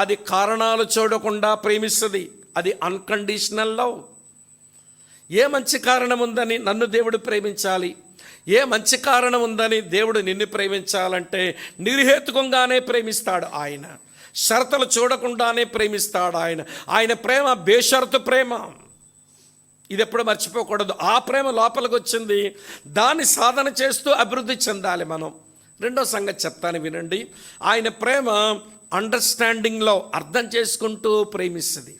అది కారణాలు చూడకుండా ప్రేమిస్తుంది. అది అన్కండిషనల్ లవ్. ఏ మంచి కారణం ఉందని నన్ను దేవుడు ప్రేమించాలి, ఏ మంచి కారణం ఉందని దేవుడు నిన్ను ప్రేమించాలంటే నిర్హేతుకంగానే ప్రేమిస్తాడు ఆయన. షరతులు చూడకుండానే ప్రేమిస్తాడు ఆయన. ఆయన ప్రేమ బేషరతు ప్రేమ. ఇది ఎప్పుడు మర్చిపోకూడదు. ఆ ప్రేమ లోపలికి వచ్చింది, దాన్ని సాధన చేస్తూ అభివృద్ధి చెందాలి మనం. రెండో సంగతి చెప్తాను వినండి. ఆయన ప్రేమ అండర్స్టాండింగ్లో, అర్థం చేసుకుంటూ ప్రేమిస్తుంది.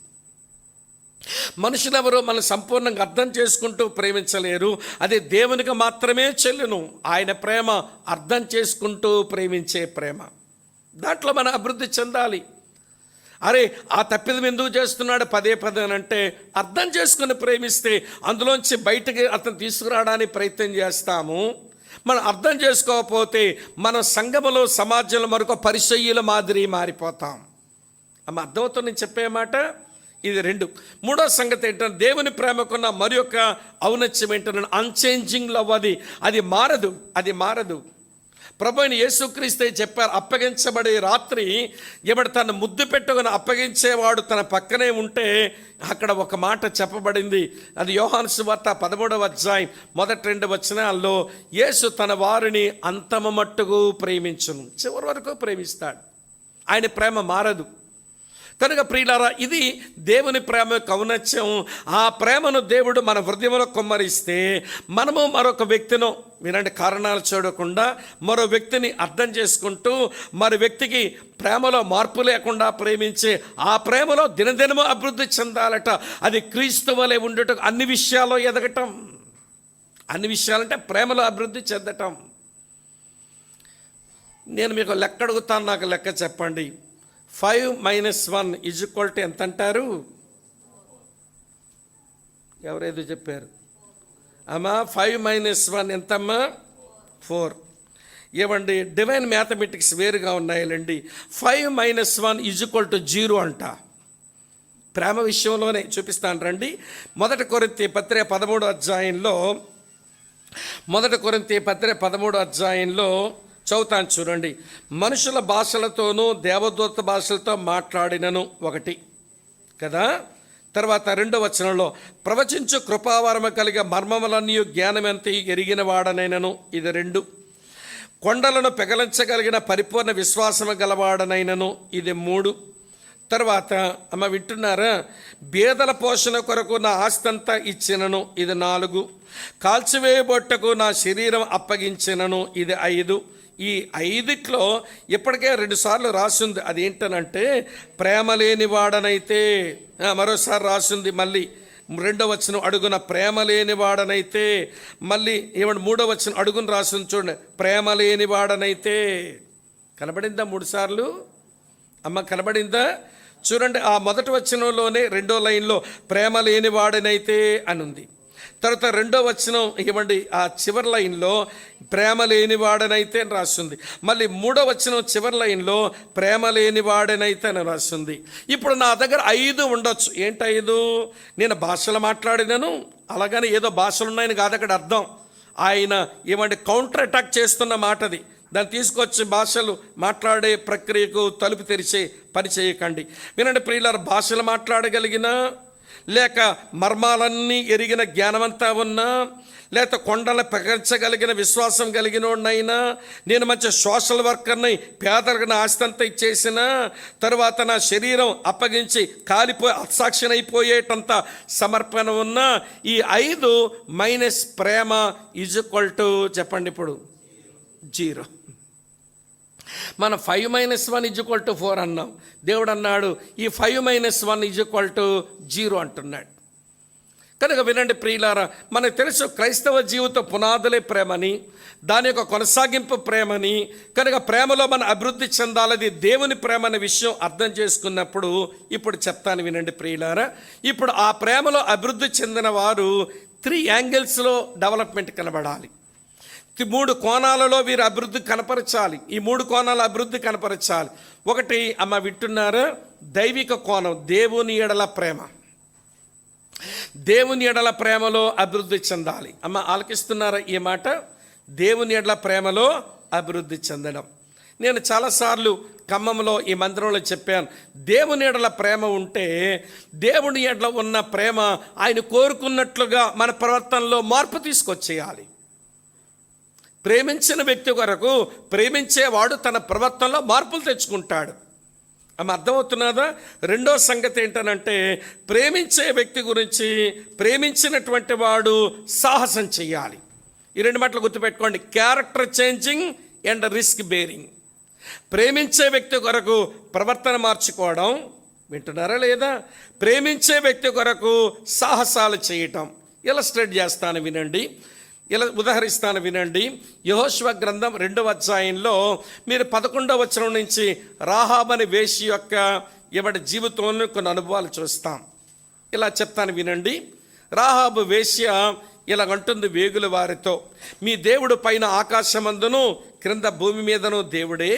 మనుషులెవరూ మనం సంపూర్ణంగా అర్థం చేసుకుంటూ ప్రేమించలేరు, అది దేవునికి మాత్రమే చెల్లును. ఆయన ప్రేమ అర్థం చేసుకుంటూ ప్రేమించే ప్రేమ, దాంట్లో మనం అభివృద్ధి చెందాలి. అరే ఆ తప్పిదం ఎందుకు చేస్తున్నాడు పదే పదే అని అంటే, అర్థం చేసుకుని ప్రేమిస్తే అందులోంచి బయటకి అతను తీసుకురావడానికి ప్రయత్నం చేస్తాము. మనం అర్థం చేసుకోకపోతే మన సంఘములో, సమాజంలో మరొక పరిసయ్యుల మాదిరి మారిపోతాం. అర్థమవుతుంది నేను చెప్పే మాట. ఇది రెండు. మూడో సంగతి ఏంటంటే, దేవుని ప్రేమకున్న మరి యొక్క ఔన్నత్యం ఏంటంటే అన్చేంజింగ్ లవ్. అది మారదు, అది మారదు. ప్రభు అయిన యేసుక్రీస్తే చెప్పారు, అప్పగించబడే రాత్రి ఎవడు తన ముద్దు పెట్టుకుని అప్పగించేవాడు తన పక్కనే ఉంటే అక్కడ ఒక మాట చెప్పబడింది. అది యోహాను సువార్త 13వ అధ్యాయం 1-2 వచనాల్లో, యేసు తన వారిని అంతము మట్టుకు ప్రేమించును. చివరి వరకు ప్రేమిస్తాడు. ఆయన ప్రేమ మారదు. కనుక ప్రియులారా, ఇది దేవుని ప్రేమ ఔన్నత్యం. ఆ ప్రేమను దేవుడు మన హృదయంలో కుమ్మరిస్తే మనము మరొక వ్యక్తిను, వినండి, కారణాలు చూడకుండా మరో వ్యక్తిని అర్థం చేసుకుంటూ మరో వ్యక్తికి ప్రేమలో మార్పు లేకుండా ప్రేమించే ఆ ప్రేమలో దినదినము అభివృద్ధి చెందాలట. అది క్రీస్తు వలె ఉండటం, అన్ని విషయాల్లో ఎదగటం. అన్ని విషయాలంటే ప్రేమలో అభివృద్ధి చెందటం. నేను మీకు లెక్క అడుగుతాను, నాకు లెక్క చెప్పండి. 5 - 1 = ఎంత అంటారు? ఎవరేదో చెప్పారు అమ్మా. 5 - 1 ఎంతమ్మా? 4. ఏమండి, డివైన్ మ్యాథమెటిక్స్ వేరుగా ఉన్నాయండి. 5 - 1 = 0 అంట. ప్రేమ విషయంలోనే చూపిస్తాను రండి. 1 కొరింథీ పత్రిక 13వ అధ్యాయంలో, 1 కొరింథీ పత్రిక 13వ అధ్యాయంలో చదువుతాను చూడండి. మనుషుల భాషలతోనూ దేవదూత భాషలతో మాట్లాడినను ఒకటి కదా. తర్వాత 2వ వచనంలో, ప్రవచించు కృపావరము కలిగే మర్మములన్నీ జ్ఞానమెంత ఎరిగిన వాడనైనను, ఇది 2. కొండలను పెగలించగలిగిన పరిపూర్ణ విశ్వాసము గలవాడనైనను, ఇది 3. తర్వాత అమ్మ వింటున్నారా, బేదల పోషణ కొరకు నా ఆస్తంతా ఇచ్చినను, ఇది 4. కాల్చివేయబొట్టకు నా శరీరం అప్పగించినను, ఇది 5. ఈ 5లో ఇప్పటికే 2 సార్లు రాసింది. అదేంటనంటే, ప్రేమ లేని వాడనైతే, మరోసారి రాసింది మళ్ళీ 2వ వచనం అడుగున ప్రేమ లేని వాడనైతే, మళ్ళీ ఏమంటే 3వ వచనం అడుగును రాసింది చూడండి, ప్రేమ లేని వాడనైతే. కనబడిందా 3 సార్లు? అమ్మ కనబడిందా? చూడండి, ఆ 1వ వచనంలోనే 2వ లైన్లో ప్రేమ లేని వాడనైతే అని ఉంది. తర్వాత 2వ వచనం ఏమండి, ఆ చివరి లైన్లో ప్రేమ లేని వాడనైతే అని రాస్తుంది. మళ్ళీ 3వ వచనం చివరి లైన్లో ప్రేమ లేని వాడనైతే అని రాస్తుంది. ఇప్పుడు నా దగ్గర 5 ఉండొచ్చు. ఏంటి 5? నేను భాషలు మాట్లాడినాను, అలాగని ఏదో భాషలు ఉన్నాయని కాదు అక్కడ అర్థం. ఆయన ఏమంటే కౌంటర్ అటాక్ చేస్తున్న మాటది. దాన్ని తీసుకొచ్చి భాషలు మాట్లాడే ప్రక్రియకు తలుపు తెరిచే పని చేయకండి. వినండి ప్రియులారా, భాషలు మాట్లాడగలిగిన, లేక మర్మాలన్నీ ఎరిగిన జ్ఞానమంతా ఉన్నా, లేక కొండలను పెగల్చగలిగిన విశ్వాసం కలిగిన వాడినైనా, నేను మంచి సోషల్ వర్కర్ని, పేదలకు నా ఆస్తి అంతా ఇచ్చేసిన తర్వాత నా శరీరం అప్పగించి కాలిపోయి అసాక్షినైపోయేటంత సమర్పణ ఉన్న ఈ 5 మైనస్ ప్రేమ = చెప్పండి ఇప్పుడు 0. మనం 5 - 1 = 4 అన్నాం. దేవుడు అన్నాడు ఈ 5 - 1 = 0 అంటున్నాడు. కనుక వినండి ప్రియులారా, మనకు తెలుసు క్రైస్తవ జీవిత పునాదులే ప్రేమని, దాని యొక్క కొనసాగింపు ప్రేమని. కనుక ప్రేమలో మన అభివృద్ధి చెందాలది దేవుని ప్రేమ అనే విషయం అర్థం చేసుకున్నప్పుడు ఇప్పుడు చెప్తాను వినండి ప్రియులారా. ఇప్పుడు ఆ ప్రేమలో అభివృద్ధి చెందిన వారు 3 యాంగిల్స్లో డెవలప్మెంట్ కనబడాలి. 3 కోణాలలో వీరు అభివృద్ధి కనపరచాలి. ఈ 3 కోణాల అభివృద్ధి కనపరచాలి. ఒకటి అమ్మ వింటున్నారా, దైవిక కోణం, దేవుని ఎడల ప్రేమ. దేవుని ఎడల ప్రేమలో అభివృద్ధి చెందాలి. అమ్మ ఆలకిస్తున్నారా ఈ మాట? దేవుని ఎడల ప్రేమలో అభివృద్ధి చెందడం. నేను చాలాసార్లు ఖమ్మంలో ఈ మందిరంలో చెప్పాను, దేవుని ఎడల ప్రేమ ఉంటే, దేవుని ఎడల ఉన్న ప్రేమ ఆయన కోరుకున్నట్లుగా మన ప్రవర్తనలో మార్పు తీసుకొచ్చేయాలి. ప్రేమించిన వ్యక్తి కొరకు ప్రేమించేవాడు తన ప్రవర్తనలో మార్పులు తెచ్చుకుంటాడు. ఆమె అర్థమవుతున్నదా? రెండో సంగతి ఏంటనంటే, ప్రేమించే వ్యక్తి గురించి ప్రేమించినటువంటి వాడు సాహసం చేయాలి. ఈ రెండు మాటలు గుర్తుపెట్టుకోండి, character changing and risk bearing. ప్రేమించే వ్యక్తి కొరకు ప్రవర్తన మార్చుకోవడం, వింటున్నారా లేదా? ప్రేమించే వ్యక్తి కొరకు సాహసాలు చేయటం. ఇలస్ట్రేట్ చేస్తాను వినండి, ఇలా ఉదాహరిస్తాను వినండి. యెహోషువ గ్రంథం 2వ అధ్యాయంలో మీరు 11వ వచనం నుంచి రాహాబు అనే వేశ్య యొక్క ఇవడి జీవితంలో కొన్ని అనుభవాలు చూస్తాం. ఇలా చెప్తాను వినండి. రాహాబు వేశ్య ఇలాగంటుంది వేగుల వారితో, మీ దేవుడు పైన ఆకాశమందును క్రింద భూమి మీదను దేవుడే.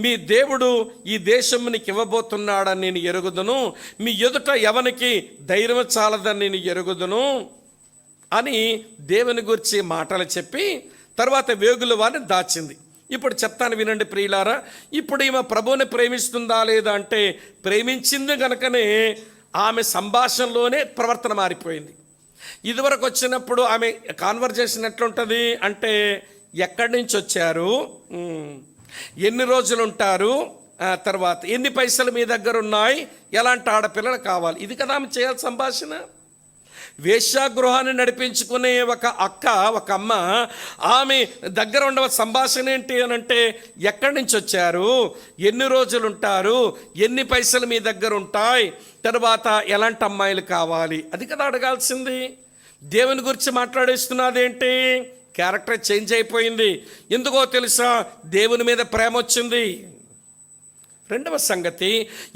మీ దేవుడు ఈ దేశం నీకు ఇవ్వబోతున్నాడని నేను ఎరుగుదును. మీ ఎదుట ఎవనికి ధైర్యం చాలదని నేను ఎరుగుదును అని దేవుని గురించి మాటలు చెప్పి తర్వాత వేగుల వారిని దాచింది. ఇప్పుడు చెప్తాను వినండి ప్రియులారా. ఇప్పుడు ఈమె ప్రభువుని ప్రేమిస్తుందా లేదా అంటే, ప్రేమించింది కనుకనే ఆమె సంభాషణలోనే ప్రవర్తన మారిపోయింది. ఇదివరకు వచ్చినప్పుడు ఆమె కాన్వర్జేషన్ ఎట్లుంటుంది అంటే, ఎక్కడి నుంచి వచ్చారు, ఎన్ని రోజులు ఉంటారు, తర్వాత ఎన్ని పైసలు మీ దగ్గర ఉన్నాయి, ఎలాంటి ఆడపిల్లలు కావాలి, ఇది కదా ఆమె చేయాలి సంభాషణ. వేశ్యాగృహాన్ని నడిపించుకునే ఒక అమ్మ ఆమె దగ్గర ఉండే సంభాషణ ఏంటి అని అంటే, ఎక్కడి నుంచి వచ్చారు, ఎన్ని రోజులు ఉంటారు, ఎన్ని పైసలు మీ దగ్గర ఉంటాయి, తర్వాత ఎలాంటి అమ్మాయిలు కావాలి, అది కదా అడగాల్సింది. దేవుని గురించి మాట్లాడేస్తున్నదేంటి? క్యారెక్టర్ చేంజ్ అయిపోయింది. ఎందుకో తెలుసా? దేవుని మీద ప్రేమ వచ్చింది. రెండవ సంగతి,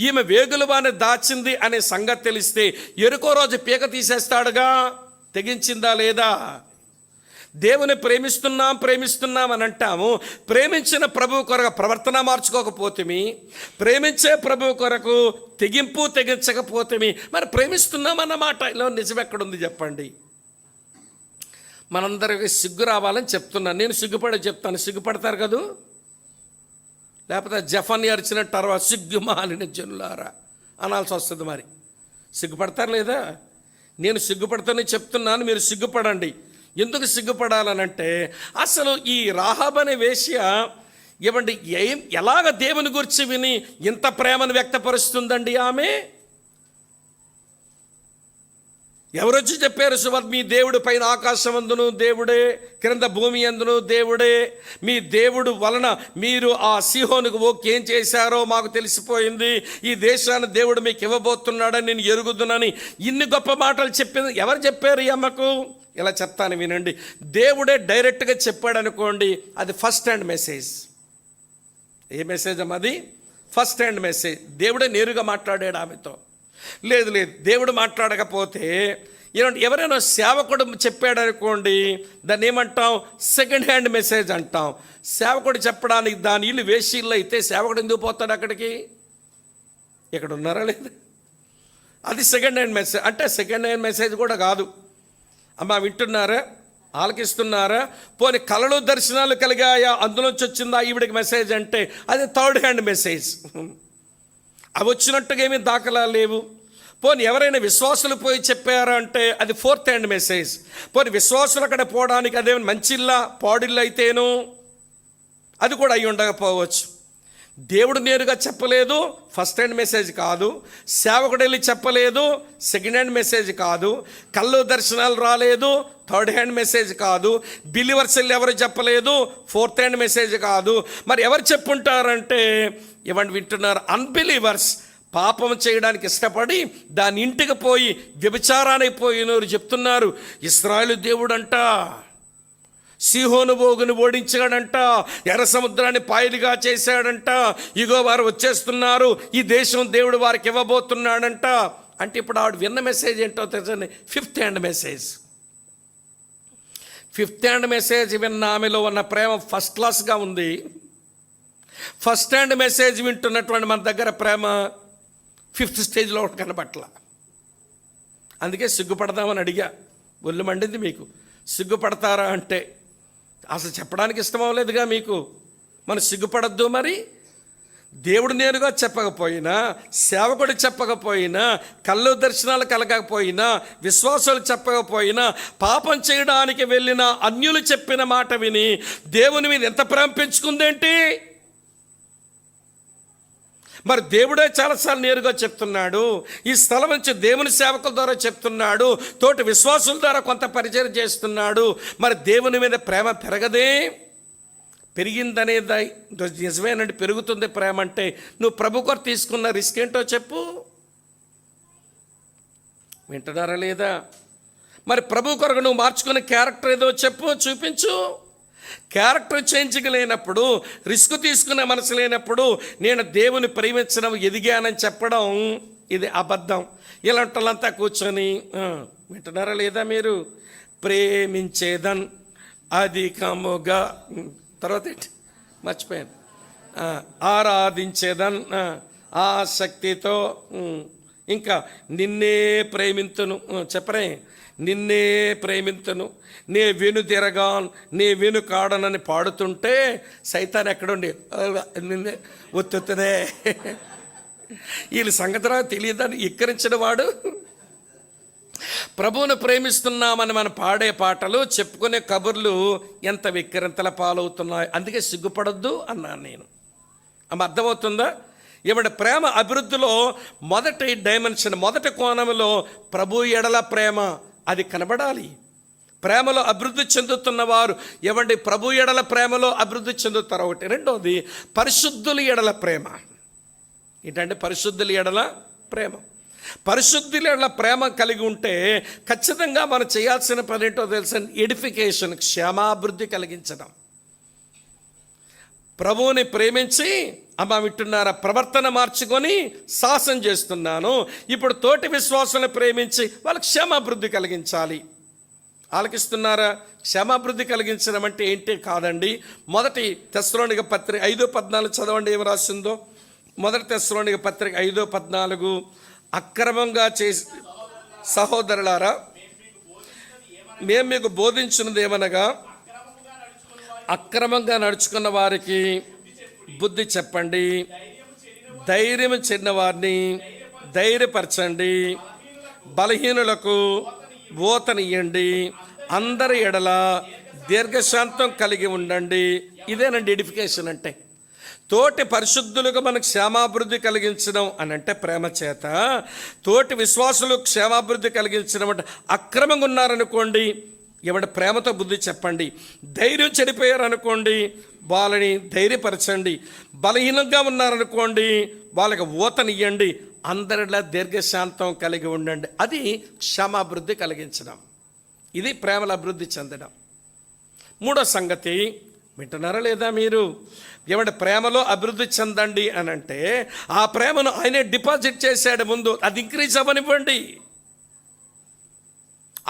ఈమె వేగులవాన్ని దాచింది అనే సంగతి తెలిస్తే ఎరుకో రోజు పీక తీసేస్తాడుగా. తెగించిందా లేదా? దేవుని ప్రేమిస్తున్నాం అని అంటాము. ప్రేమించిన ప్రభువు కొరకు ప్రవర్తన మార్చుకోకపోతేమి, ప్రేమించే ప్రభువు కొరకు తెగించకపోతేమి, మరి ప్రేమిస్తున్నామన్నమాట ఇలా నిజం ఎక్కడుంది చెప్పండి? మనందరికి సిగ్గు రావాలని చెప్తున్నాను. నేను సిగ్గుపడే చెప్తాను, సిగ్గుపడతారు కదూ? లేకపోతే జఫన్ అరిచినట్టు తర్వాత సిగ్గుమాలిన జనులారా అనాల్సి వస్తుంది. మరి సిగ్గుపడతారు లేదా? నేను సిగ్గుపడతానని చెప్తున్నాను, మీరు సిగ్గుపడండి. ఎందుకు సిగ్గుపడాలనంటే, అసలు ఈ రాహాబు అనే వేశ్య ఇవ్వండి ఎలాగ దేవుని గురించి విని ఇంత ప్రేమను వ్యక్తపరుస్తుందండి ఆమె. ఎవరొచ్చి చెప్పారు? మీ దేవుడు పైన ఆకాశమందును దేవుడే, క్రింద భూమి అందును దేవుడే. మీ దేవుడు వలన మీరు ఆ సీహోనుకు ఏం చేశారో మాకు తెలిసిపోయింది. ఈ దేశాన్ని దేవుడు మీకు ఇవ్వబోతున్నాడని నేను ఎరుగుదునని ఇన్ని గొప్ప మాటలు చెప్పింది. ఎవరు చెప్పారు ఈ అమ్మకు? ఇలా చెప్తాను వినండి. దేవుడే డైరెక్ట్గా చెప్పాడు అనుకోండి, అది ఫస్ట్ హ్యాండ్ మెసేజ్. ఏ మెసేజ్ అమ్మ అది? First hand message. దేవుడే నేరుగా మాట్లాడాడు ఆమెతో. లేదు దేవుడు మాట్లాడకపోతే ఎవరైనా సేవకుడు చెప్పాడు అనుకోండి, దాన్ని ఏమంటాం? సెకండ్ హ్యాండ్ మెసేజ్ అంటాం. సేవకుడు చెప్పడానికి దాని ఇల్లు వేషీళ్ళు అయితే సేవకుడు ఎందుకు పోతాడు అక్కడికి? ఇక్కడ ఉన్నారా లేదు? అది సెకండ్ హ్యాండ్ మెసేజ్. అంటే సెకండ్ హ్యాండ్ మెసేజ్ కూడా కాదు. అమ్మా వింటున్నారా? ఆలకిస్తున్నారా? పోనీ కళలు దర్శనాలు కలిగాయా, అందులోంచి వచ్చిందా ఈవిడికి మెసేజ్ అంటే అది థర్డ్ హ్యాండ్ మెసేజ్. అవి వచ్చినట్టుగా ఏమీ దాఖలాలు లేవు. పోనీ ఎవరైనా విశ్వాసులు పోయి చెప్పారా అంటే అది ఫోర్త్ హ్యాండ్ మెసేజ్. పోనీ విశ్వాసులు అక్కడ పోవడానికి అదేమైనా మంచిల్లా పాడిల్లు అయితేను అది కూడా అయి ఉండకపోవచ్చు. దేవుడు నేరుగా చెప్పలేదు, ఫస్ట్ హ్యాండ్ మెసేజ్ కాదు. సేవకుడు వెళ్ళి చెప్పలేదు, సెకండ్ హ్యాండ్ మెసేజ్ కాదు. కళ్ళు దర్శనాలు రాలేదు, థర్డ్ హ్యాండ్ మెసేజ్ కాదు. బిలీవర్స్ వెళ్ళి ఎవరు చెప్పలేదు, ఫోర్త్ హ్యాండ్ మెసేజ్ కాదు. మరి ఎవరు చెప్పుంటారంటే ఇవ్వండి వింటున్నారు, అన్బిలీవర్స్ పాపం చేయడానికి ఇష్టపడి దాని ఇంటికి పోయి వ్యభిచారానికి పోయినవారు చెప్తున్నారు. ఇశ్రాయేలు దేవుడంట సీహోను బోగుని ఓడించాడంట, ఎర్ర సముద్రాన్ని పాయలుగా చేశాడంట, ఇగో వారు వచ్చేస్తున్నారు, ఈ దేశం దేవుడు వారికి ఇవ్వబోతున్నాడంట అంటే ఇప్పుడు ఆవిడ విన్న మెసేజ్ ఏంటో తెలుసండి? Fifth hand message. Fifth hand message విన్న ఆమెలో ఉన్న ప్రేమ ఫస్ట్ క్లాస్గా ఉంది. ఫస్ట్ హ్యాండ్ మెసేజ్ వింటున్నటువంటి మన దగ్గర ప్రేమ ఫిఫ్త్ స్టేజ్లో ఒకటి కనబట్ల. అందుకే సిగ్గుపడదామని అడిగా. ఒళ్ళు మండింది మీకు. సిగ్గుపడతారా అంటే అసలు చెప్పడానికి ఇష్టం అవ్వలేదుగా మీకు. మనం సిగ్గుపడద్దు. మరి దేవుడు నేరుగా చెప్పకపోయినా, సేవకుడు చెప్పకపోయినా, కళ్ళు దర్శనాలు కలగకపోయినా, విశ్వాసాలు చెప్పకపోయినా, పాపం చేయడానికి వెళ్ళిన అన్యులు చెప్పిన మాట విని దేవుని మీద ఎంత ప్రేమ పెంచుకుందేంటి? మరి దేవుడే చాలాసార్లు నేరుగా చెప్తున్నాడు. ఈ స్థలం నుంచి దేవుని సేవకుల ద్వారా చెప్తున్నాడు, తోటి విశ్వాసుల ద్వారా కొంత పరిచయం చేస్తున్నాడు. మరి దేవుని మీద ప్రేమ పెరగదే? పెరిగిందనేది నిజమేనండి, పెరుగుతుంది ప్రేమ అంటే. నువ్వు ప్రభు కొరకు తీసుకున్న రిస్క్ ఏంటో చెప్పు. వింటున్నారా లేదా? మరి ప్రభు కొరకు నువ్వు మార్చుకునే క్యారెక్టర్ ఏదో చెప్పు, చూపించు. క్యారెక్టర్ చేంజ్కి లేనప్పుడు, రిస్క్ తీసుకునే మనసు లేనప్పుడు నేను దేవుని ప్రేమించడం ఎదిగానని చెప్పడం ఇది అబద్ధం. ఇలాంటిలంతా కూర్చొని వింటున్నారా లేదా మీరు? ప్రేమించేదన్ అధికముగా, తర్వాత ఏంటి మర్చిపోయాను, ఆరాధించేదన్ ఆసక్తితో, ఇంకా నిన్నే ప్రేమింతును, చెప్పరే, నిన్నే ప్రేమింతును, నే వెను తిరగాన్, నే వెను కాడనని పాడుతుంటే సైతాన్ ఎక్కడుండి నిన్నే ఒత్తుతునే, వీళ్ళ సంగతిరా తెలియదని ఎక్కిరించిన వాడు. ప్రభువును ప్రేమిస్తున్నామని మనం పాడే పాటలు, చెప్పుకునే కబుర్లు ఎంత విక్కిరింతల పాలవుతున్నాయి. అందుకే సిగ్గుపడొద్దు అన్నాను నేను. ఆమె అర్థమవుతుందా? ఏమంటే ప్రేమ అభివృద్ధిలో మొదటి డైమెన్షన్, మొదటి కోణంలో ప్రభు ఎడల ప్రేమ అది కనబడాలి. ప్రేమలో అభివృద్ధి చెందుతున్న వారు ఏమండి ప్రభు ఎడల ప్రేమలో అభివృద్ధి చెందుతారు. ఒకటి. రెండోది పరిశుద్ధుల ఎడల ప్రేమ. ఏంటంటే పరిశుద్ధుల ఎడల ప్రేమ. పరిశుద్ధుల ఎడల ప్రేమ కలిగి ఉంటే ఖచ్చితంగా మనం చేయాల్సిన పని ఏంటో తెలుసా? ఎడిఫికేషన్, క్షేమాభివృద్ధి కలిగించడం. ప్రభువుని ప్రేమించి అమ్మ వింటున్నారా, ప్రవర్తన మార్చుకొని సాహసం చేస్తున్నాను. ఇప్పుడు తోటి విశ్వాసాలను ప్రేమించి వాళ్ళకి క్షేమాభివృద్ధి కలిగించాలి. ఆలకిస్తున్నారా? క్షేమాభివృద్ధి కలిగించడం అంటే ఏంటి కాదండి. మొదటి తెస్సలోనిక పత్రిక 5:14 చదవండి, ఏమి రాసిందో. మొదటి తెస్సలోనిక పత్రిక 5:14, అక్రమంగా చేసి సహోదరులారా మేము మీకు బోధించినది ఏమనగా అక్రమంగా నడుచుకున్న వారికి బుద్ధి చెప్పండి, ధైర్యం చెందిన వారిని ధైర్యపరచండి, బలహీనులకు ఓతనియండి, అందరి ఎడల దీర్ఘశాంతం కలిగి ఉండండి. ఇదేనండి ఎడిఫికేషన్ అంటే. తోటి పరిశుద్ధులుగా మనకు క్షేమాభివృద్ధి కలిగించడం అని అంటే ప్రేమ చేత. తోటి విశ్వాసులు క్షేమాభివృద్ధి కలిగించడం అంటే అక్రమంగా ఉన్నారనుకోండి, ఏమంటే ప్రేమతో బుద్ధి చెప్పండి. ధైర్యం చెడిపోయారు అనుకోండి, వాళ్ళని ధైర్యపరచండి. బలహీనంగా ఉన్నారనుకోండి, వాళ్ళకి ఊతనియ్యండి. అందరిలా దీర్ఘశాంతం కలిగి ఉండండి. అది క్షమాభివృద్ధి కలిగించడం. ఇది ప్రేమల అభివృద్ధి చెందడం. మూడో సంగతి వింటున్నారా లేదా మీరు? ఏమంటే ప్రేమలో అభివృద్ధి చెందండి అని అంటే ఆ ప్రేమను ఆయనే డిపాజిట్ చేశాడు ముందు, అది ఇంక్రీజ్ అవ్వనివ్వండి.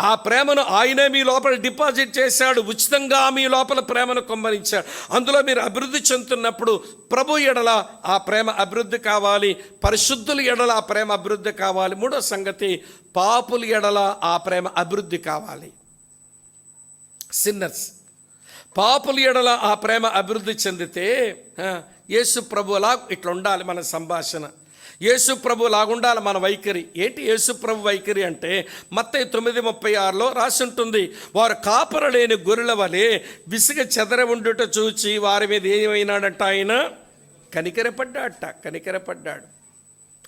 ఆ ప్రేమను ఆయనే మీ లోపల డిపాజిట్ చేశాడు, ఉచితంగా మీ లోపల ప్రేమను కుమ్మరించాడు. అందులో మీరు అభివృద్ధి చెందుతున్నప్పుడు ప్రభు ఎడల ఆ ప్రేమ అభివృద్ధి కావాలి, పరిశుద్ధుల ఎడల ఆ ప్రేమ అభివృద్ధి కావాలి. మూడో సంగతి పాపుల ఎడల ఆ ప్రేమ అభివృద్ధి కావాలి. సిన్నర్స్, పాపుల ఎడల ఆ ప్రేమ అభివృద్ధి చెందితే యేసు ప్రభులా ఇట్లా ఉండాలి మన సంభాషణ. యేసు ప్రభు లాగుండాలి మన వైఖరి. ఏంటి యేసు ప్రభు వైఖరి అంటే మత్తయి 9:36 రాసి ఉంటుంది, వారు కాపర లేని గొర్రెల వలె విసిగ చెదర ఉండుట చూచి వారి మీద ఏమైనాడంట, ఆయన కనికరపడ్డాడు.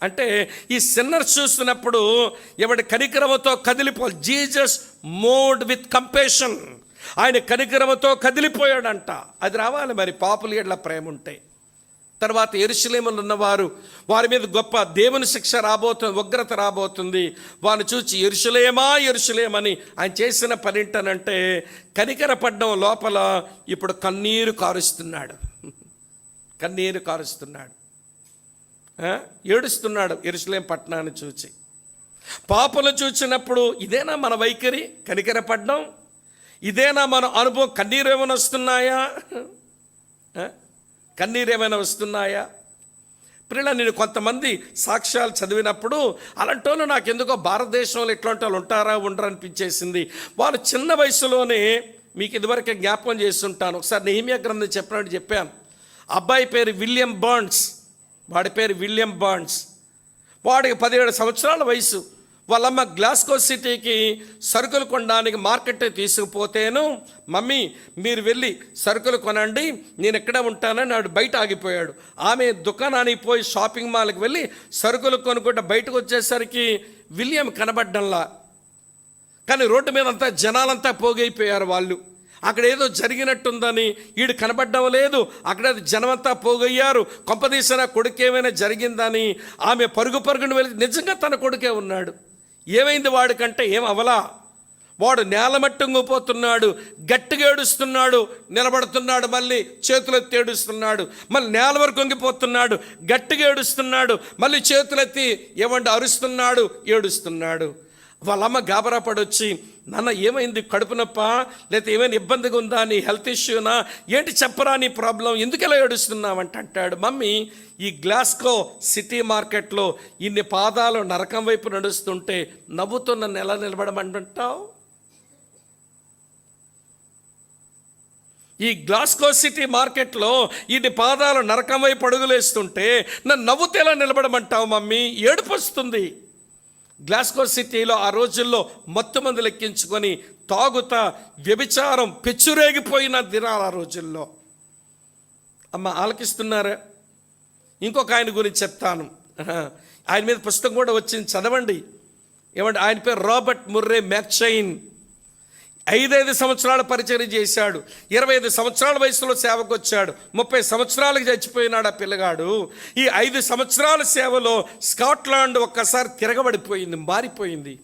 అంటే ఈ సిన్నర్స్ చూస్తున్నప్పుడు ఎవడి కనికరమతో కదిలిపోవాలి. Jesus moved with compassion. ఆయన కనికరమతో కదిలిపోయాడంట. అది రావాలి మరి పాపుల ఎడల ప్రేమ ఉంటే. తర్వాత యెరూషలేములో ఉన్నవారు, వారి మీద గొప్ప దేవుని శిక్ష రాబోతుంది, ఉగ్రత రాబోతుంది. వారిని చూసి యెరూషలేమని ఆయన చేసిన పని ఏంటనంటే కనికరపడ్డం లోపల ఇప్పుడు కన్నీరు కారుస్తున్నాడు, ఏడుస్తున్నాడు యెరూషలేం పట్టణాన్ని చూచి. పాపులు చూసినప్పుడు ఇదేనా మన వైఖరి? కనికరపడ్డం ఇదేనా మన అనుభవం? కన్నీరు ఏమైనా వస్తున్నాయా? ప్రియుల, నేను కొంతమంది సాక్ష్యాలు చదివినప్పుడు అలాంటి వాళ్ళు నాకు ఎందుకో భారతదేశంలో ఇట్లాంటి వాళ్ళు ఉంటారా ఉండరు అనిపించేసింది. వాళ్ళు చిన్న వయసులోనే, మీకు ఇదివరకే జ్ఞాపకం చేస్తుంటాను, ఒకసారి నెహెమ్యా గ్రంథం చెప్పాను. అబ్బాయి పేరు విలియం బర్న్స్, వాడి పేరు విలియం బర్న్స్. వాడికి 17 సంవత్సరాల వయసు. వాళ్ళమ్మ గ్లాస్గో సిటీకి సరుకులు కొనడానికి మార్కెట్ తీసుకుపోతేను, మమ్మీ మీరు వెళ్ళి సరుకులు కొనండి, నేను ఎక్కడ ఉంటానని నాడు బయట ఆగిపోయాడు. ఆమె దుకాణానికి పోయి షాపింగ్ మాల్కి వెళ్ళి సరుకులు కొనుక్కుంటే బయటకు వచ్చేసరికి విలియం కనబడ్డంలా. కానీ రోడ్డు మీద అంతా జనాలంతా పోగైపోయారు. వాళ్ళు అక్కడ ఏదో జరిగినట్టుందని వీడు కనబడ్డం లేదు, అక్కడ జనమంతా పోగయ్యారు. కొంపదీసిన కొడుకేమైనా జరిగిందని ఆమె పరుగును వెళ్ళి నిజంగా తన కొడుకే ఉన్నాడు. ఏమైంది వాడికంటే ఏం అవలా, వాడు నేల మట్టుంగిపోతున్నాడు, గట్టిగా ఏడుస్తున్నాడు, నిలబడుతున్నాడు, మళ్ళీ చేతులెత్తి ఏడుస్తున్నాడు, మళ్ళీ నేల వరకు వంగిపోతున్నాడు, గట్టిగా ఏడుస్తున్నాడు, మళ్ళీ చేతులెత్తి ఏమంటే అరుస్తున్నాడు, ఏడుస్తున్నాడు. వాళ్ళమ్మ గాబరా పడొచ్చి, నాన్న ఏమైంది, కడుపు నొప్ప లేకపోతే ఏమైనా ఇబ్బందిగా ఉందా, నీ హెల్త్ ఇష్యూనా ఏంటి, చెప్పరా నీ ప్రాబ్లం, ఎందుకు ఎలా ఏడుస్తున్నావంటే అంటాడు, మమ్మీ ఈ గ్లాస్గో సిటీ మార్కెట్లో ఇన్ని పాదాలు నరకం వైపు నడుస్తుంటే నవ్వుతూ నన్ను ఎలా నిలబడమంటావు? ఈ గ్లాస్గో సిటీ మార్కెట్లో ఇన్ని పాదాలు నరకం వైపు అడుగులేస్తుంటే నన్ను నవ్వుతూ ఎలా నిలబడమంటావు మమ్మీ? ఏడుపు వస్తుంది. గ్లాస్గో సిటీలో ఆ రోజుల్లో మత్తు మందులు ఎక్కించుకొని తాగుతా వ్యభిచారం పెచ్చురేగిపోయిన దినాలు ఆ రోజుల్లో. అమ్మ ఆలకిస్తున్నారా? ఇంకొక ఆయన గురించి చెప్తాను. ఆయన మీద పుస్తకం కూడా వచ్చింది, చదవండి. ఏమంటే ఆయన పేరు రాబర్ట్ ముర్రే మ్యాక్చైన్. 5 సంవత్సరాల పరిచయం చేశాడు. 25 సంవత్సరాల వయసులో సేవకు వచ్చాడు. 30 సంవత్సరాలకు చచ్చిపోయినాడు ఆ పిల్లగాడు. ఈ 5 సంవత్సరాల సేవలో స్కాట్లాండ్ ఒక్కసారి తిరగబడిపోయింది, మారిపోయింది.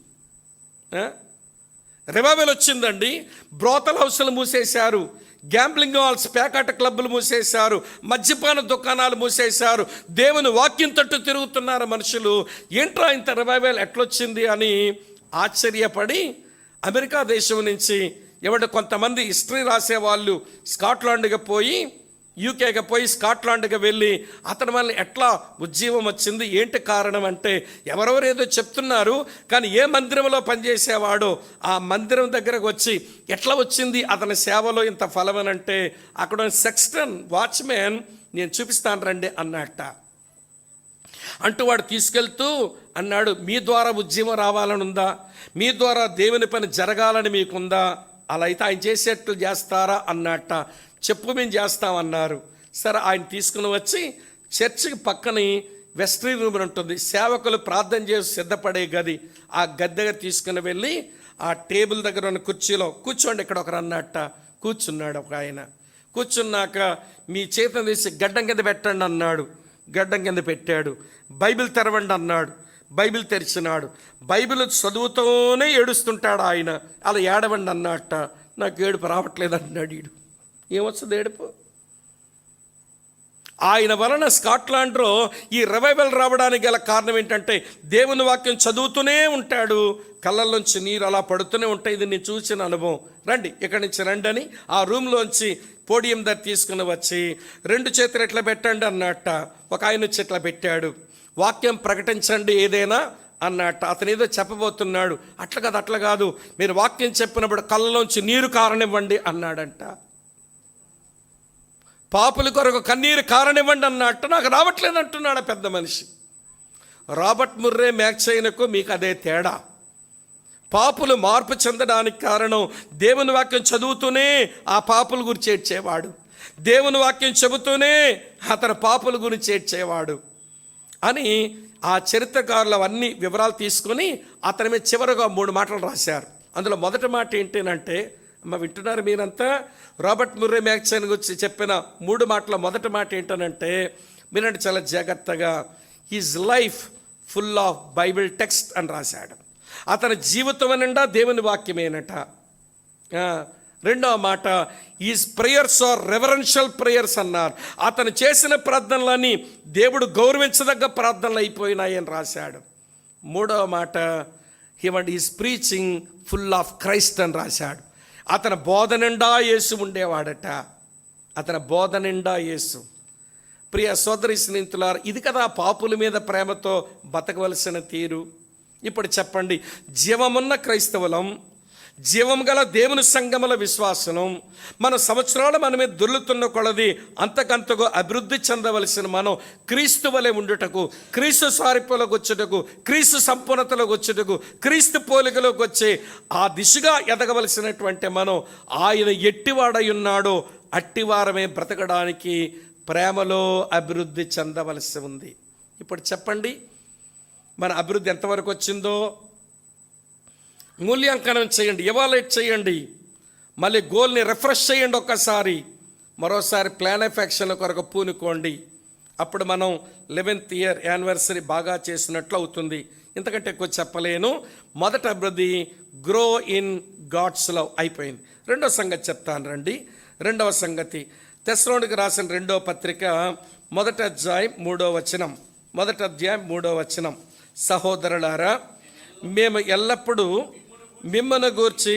రివైవల్ వచ్చిందండి. బ్రోతల్ హౌస్లు మూసేశారు, గ్యాంబ్లింగ్ హాల్స్, పేకాట క్లబ్బులు మూసేశారు, మద్యపాన దుకాణాలు మూసేశారు. దేవుని వాక్యం తట్టు తిరుగుతున్నారు మనుషులు. ఏంట్రా ఇంత రివైవల్ ఎట్లొచ్చింది అని ఆశ్చర్యపడి అమెరికా దేశం నుంచి ఏమంటే కొంతమంది హిస్టరీ రాసేవాళ్ళు స్కాట్లాండ్గా పోయి, యూకేగా పోయి స్కాట్లాండ్గా వెళ్ళి అతని వల్ల ఎట్లా ఉజ్జీవం వచ్చింది, ఏంటి కారణం అంటే ఎవరెవరు ఏదో చెప్తున్నారు, కానీ ఏ మందిరంలో పనిచేసేవాడో ఆ మందిరం దగ్గరకు వచ్చి ఎట్లా వచ్చింది అతని సేవలో ఇంత ఫలమనంటే అక్కడ సెక్స్టన్ వాచ్మెన్ నేను చూపిస్తాను రండి అన్నట్ట. అంటూ వాడు తీసుకెళ్తూ అన్నాడు, మీ ద్వారా ఉద్యమం రావాలని ఉందా, మీ ద్వారా దేవుని పని జరగాలని మీకుందా, అలా అయితే ఆయన చేసేట్లు చేస్తారా అన్నట్ట. చెప్పు మేము చేస్తామన్నారు. సరే ఆయన తీసుకుని వచ్చి చర్చికి పక్కని వెస్ట్రీ రూమ్ ఉంటుంది, సేవకులు ప్రార్థన చేసి సిద్ధపడే గది, ఆ గది దగ్గర తీసుకుని వెళ్ళి ఆ టేబుల్ దగ్గర ఉన్న కుర్చీలో కూర్చోండి ఇక్కడ ఒకరు అన్నట్ట. కూర్చున్నాడు ఒక ఆయన. కూర్చున్నాక మీ చేతిని తీసి గడ్డం కింద పెట్టండి అన్నాడు. గడ్డం కింద పెట్టాడు. బైబిల్ తెరవండి అన్నాడు. బైబిల్ తెరిచినాడు. బైబిల్ చదువుతూనే ఏడుస్తుంటాడు ఆయన. అలా ఏడవండి అన్నట్ట. నాకు ఏడుపు రావట్లేదు అన్నాడు. ఈడు ఏమొస్తుంది ఏడుపు? ఆయన వలన స్కాట్లాండ్లో ఈ రివైవల్ రావడానికి గల కారణం ఏంటంటే దేవుని వాక్యం చదువుతూనే ఉంటాడు, కళ్ళల్లోంచి నీరు అలా పడుతూనే ఉంటాయి. ఇది నేను చూసిన అనుభవం. రండి ఇక్కడి నుంచి రండి అని ఆ రూమ్లోంచి పోడియం దగ్గర తీసుకుని వచ్చి 2 చేతులు ఎట్లా పెట్టండి అన్నట్ట. ఒక ఆయన వచ్చి ఇట్లా పెట్టాడు. వాక్యం ప్రకటించండి ఏదైనా అన్నట్ట. అతను ఏదో చెప్పబోతున్నాడు. అట్లా కాదు, మీరు వాక్యం చెప్పినప్పుడు కళ్ళలోంచి నీరు కారనివ్వండి అన్నాడంట. పాపుల కొరకు కన్నీరు కారనివ్వండి అన్నట్టు. నాకు రావట్లేదు అంటున్నాడు పెద్ద మనిషి. రాబర్ట్ ముర్రే మ్యాక్చైన్కు మీకు అదే తేడా. పాపులు మార్పు చెందడానికి కారణం దేవుని వాక్యం చదువుతూనే ఆ పాపుల గురించి ఏడ్చేవాడు, దేవుని వాక్యం చెబుతూనే అతను పాపుల గురించి ఏడ్చేవాడు అని ఆ చరిత్రకారులు అవన్నీ వివరాలు తీసుకొని అతని మీద చివరగా 3 మాటలు రాశారు. అందులో మొదటి మాట ఏంటంటే, అమ్మ వింటున్నారు మీరంతా, రాబర్ట్ ముర్రే మ్యాక్చైన్ గురించి చెప్పిన 3 మాటల మొదటి మాట ఏంటనంటే, మీరంటే చాలా జాగ్రత్తగా, his life full of Bible text అని రాశాడు. అతని జీవితం నిండా దేవుని వాక్యమేనట. రెండవ మాట, is prayers are reverential prayers అన్నారు. అతను చేసిన ప్రార్థనలని దేవుడు గౌరవించదగ్గ ప్రార్థనలు అయిపోయినాయని రాశాడు. మూడవ మాట, is preaching full of Christ అని రాశాడు. అతని బోధ నిండా యేసు ఉండేవాడట. అతని బోధ నిండా యేసు. ప్రియ సోదరి స్నేహితులారా, ఇది కదా పాపుల మీద ప్రేమతో బతకవలసిన తీరు. ఇప్పుడు చెప్పండి, జీవమున్న క్రైస్తవులం, జీవం గల దేవుని సంగముల విశ్వాసం మన సంవత్సరాలు మన మీద దొర్లుతున్న కొలది అంతకంతకు అభివృద్ధి చెందవలసిన మనం క్రీస్తు వలె ఉండుటకు, క్రీస్తు సారూప్యంలోకి వచ్చుటకు, క్రీస్తు సంపూర్ణతలోకి వచ్చుటకు, క్రీస్తు పోలికలోకి వచ్చే ఆ దిశగా ఎదగవలసినటువంటి మనం ఆయన ఎట్టివాడై ఉన్నాడో అట్టివారమే బ్రతకడానికి ప్రేమలో అభివృద్ధి చెందవలసి ఉంది. ఇప్పుడు చెప్పండి, మన అభివృద్ధి ఎంతవరకు వచ్చిందో మూల్యాంకనం చేయండి, ఎవాల్యుయేట్ చేయండి. మళ్ళీ గోల్ని రిఫ్రెష్ చేయండి, ఒక్కసారి మరోసారి ప్లాన్ ఆఫ్ యాక్షన్ కొరకు పూనుకోండి. అప్పుడు మనం 11th ఇయర్ యానివర్సరీ బాగా చేసినట్లు అవుతుంది. ఇంతకంటే ఎక్కువ చెప్పలేను. మొదటి అభివృద్ధి గ్రో ఇన్ గాడ్స్ లవ్ అయిపోయింది. రెండో సంగతి చెప్తాను రండి. రెండవ సంగతి తెస్సలోనికీ రాసిన 2వ పత్రిక 1వ అధ్యాయం 3వ వచనం. 1వ అధ్యాయం 3వ వచనం. సహోదరులారా, మేము ఎల్లప్పుడూ మిమ్మల్ని గూర్చి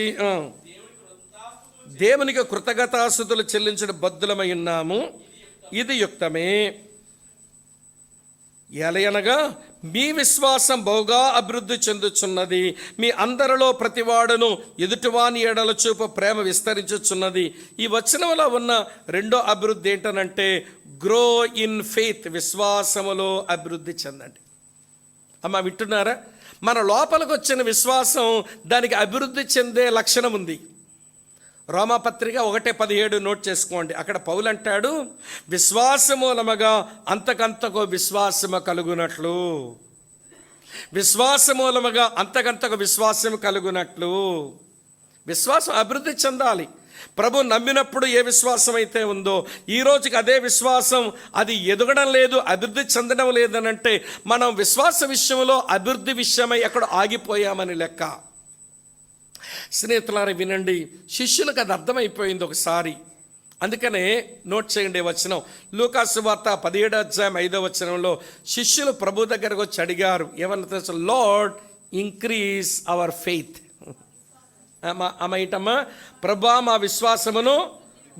దేవునికి కృతజ్ఞతాస్తుతులు చెల్లించడం బద్దులమై ఉన్నాము. ఇది యుక్తమే. ఎలయనగా మీ విశ్వాసం బహుగా అభివృద్ధి చెందుచున్నది, మీ అందరిలో ప్రతివాడును ఎదుటివాని ఎడల చూపు ప్రేమ విస్తరించుచున్నది. ఈ వచనంలో ఉన్న రెండో అభివృద్ధి ఏంటనంటే గ్రో ఇన్ ఫెయిత్, విశ్వాసములో అభివృద్ధి చెందండి. అమ్మ వింటున్నారా? మన లోపలికి వచ్చిన విశ్వాసం దానికి అభివృద్ధి చెందే లక్షణం ఉంది. రోమాపత్రిక 1:17 నోట్ చేసుకోండి. అక్కడ పౌలు అంటాడు, విశ్వాసమూలముగా అంతకంతకు విశ్వాసము కలుగునట్లు, విశ్వాసమూలముగా అంతకంతకు విశ్వాసము కలుగునట్లు. విశ్వాసం అభివృద్ధి చెందాలి. ప్రభు నమ్మినప్పుడు ఏ విశ్వాసం అయితే ఉందో ఈ రోజుకి అదే విశ్వాసం అది ఎదగడం లేదు, అభివృద్ధి చెందడం లేదనంటే మనం విశ్వాస విషయంలో అభివృద్ధి విషయమై ఎక్కడ ఆగిపోయామని లెక్క. స్నేహితులారా వినండి, శిష్యులకు అది అర్థమైపోయింది ఒకసారి. అందుకనే నోట్ చేయండి వచనం. లూకాసు వార్త 17వ అధ్యాయం 5వ వచనంలో శిష్యులు ప్రభు దగ్గరకు వచ్చి అడిగారు, ఏమన్నా తెలుసు? Lord increase our faith. అమ్మా ప్రభా, మా విశ్వాసమును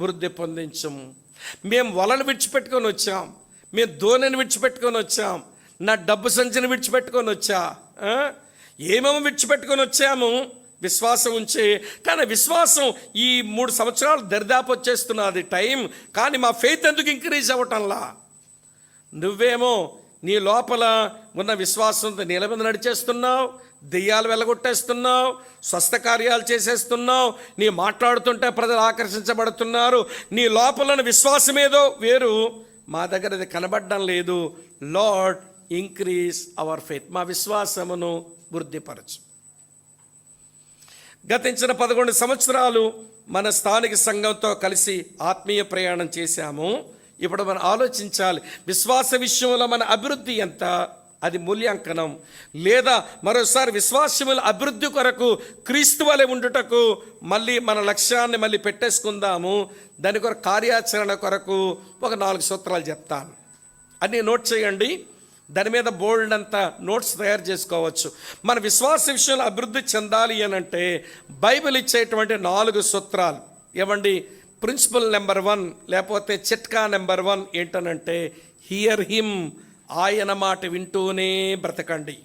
వృద్ధి పొందించము. మేము వలను విడిచిపెట్టుకొని వచ్చాం, మేము ధోనిని విడిచిపెట్టుకొని వచ్చాం, నా డబ్బు సంచిని విడిచిపెట్టుకొని వచ్చా, ఏమేమో విడిచిపెట్టుకొని వచ్చాము విశ్వాసం ఉంచి. కానీ విశ్వాసం ఈ 3 సంవత్సరాలు దరిదాపు వచ్చేస్తున్నది టైం, కానీ మా ఫెయిత్ ఎందుకు ఇంక్రీజ్ అవ్వటంలా? నువ్వేమో నీ లోపల ఉన్న విశ్వాసంతో నీళ్ళ మీద నడిచేస్తున్నావు, దెయ్యాలు వెళ్ళగొట్టేస్తున్నావు, స్వస్థ కార్యాలు చేసేస్తున్నావు, నీ మాట్లాడుతుంటే ప్రజలు ఆకర్షించబడుతున్నారు. నీ లోపల విశ్వాసం ఏదో వేరు, మా దగ్గర అది కనబడడం లేదు. లార్డ్ ఇంక్రీజ్ అవర్ ఫెయిత్, మా విశ్వాసమును వృద్ధిపరచు. గతించిన 11 సంవత్సరాలు మన స్థానిక సంఘంతో కలిసి ఆత్మీయ ప్రయాణం చేశాము. ఇప్పుడు మనం ఆలోచించాలి, విశ్వాస విషయంలో మన అభివృద్ధి ఎంత, అది మూల్యాంకనం. లేదా మరోసారి విశ్వాసముల అభివృద్ధి కొరకు క్రీస్తు వలె ఉండుటకు మళ్ళీ మన లక్ష్యాన్ని మళ్ళీ పెట్టేసుకుందాము. దాని కొరకు కార్యాచరణ కొరకు ఒక 4 సూత్రాలు చెప్తాను, అన్నీ నోట్ చేయండి. దాని మీద బోల్డ్ అంతా నోట్స్ తయారు చేసుకోవచ్చు. మన విశ్వాస విషయంలో అభివృద్ధి చెందాలి అనంటే బైబిల్ ఇచ్చేటువంటి 4 సూత్రాలు. ఏమండి? ప్రిన్సిపల్ నెంబర్ 1 లేకపోతే చిట్కా నెంబర్ 1 ఏంటనంటే హియర్ హిమ్, ఆయన మాట వింటూనే బ్రతకండి.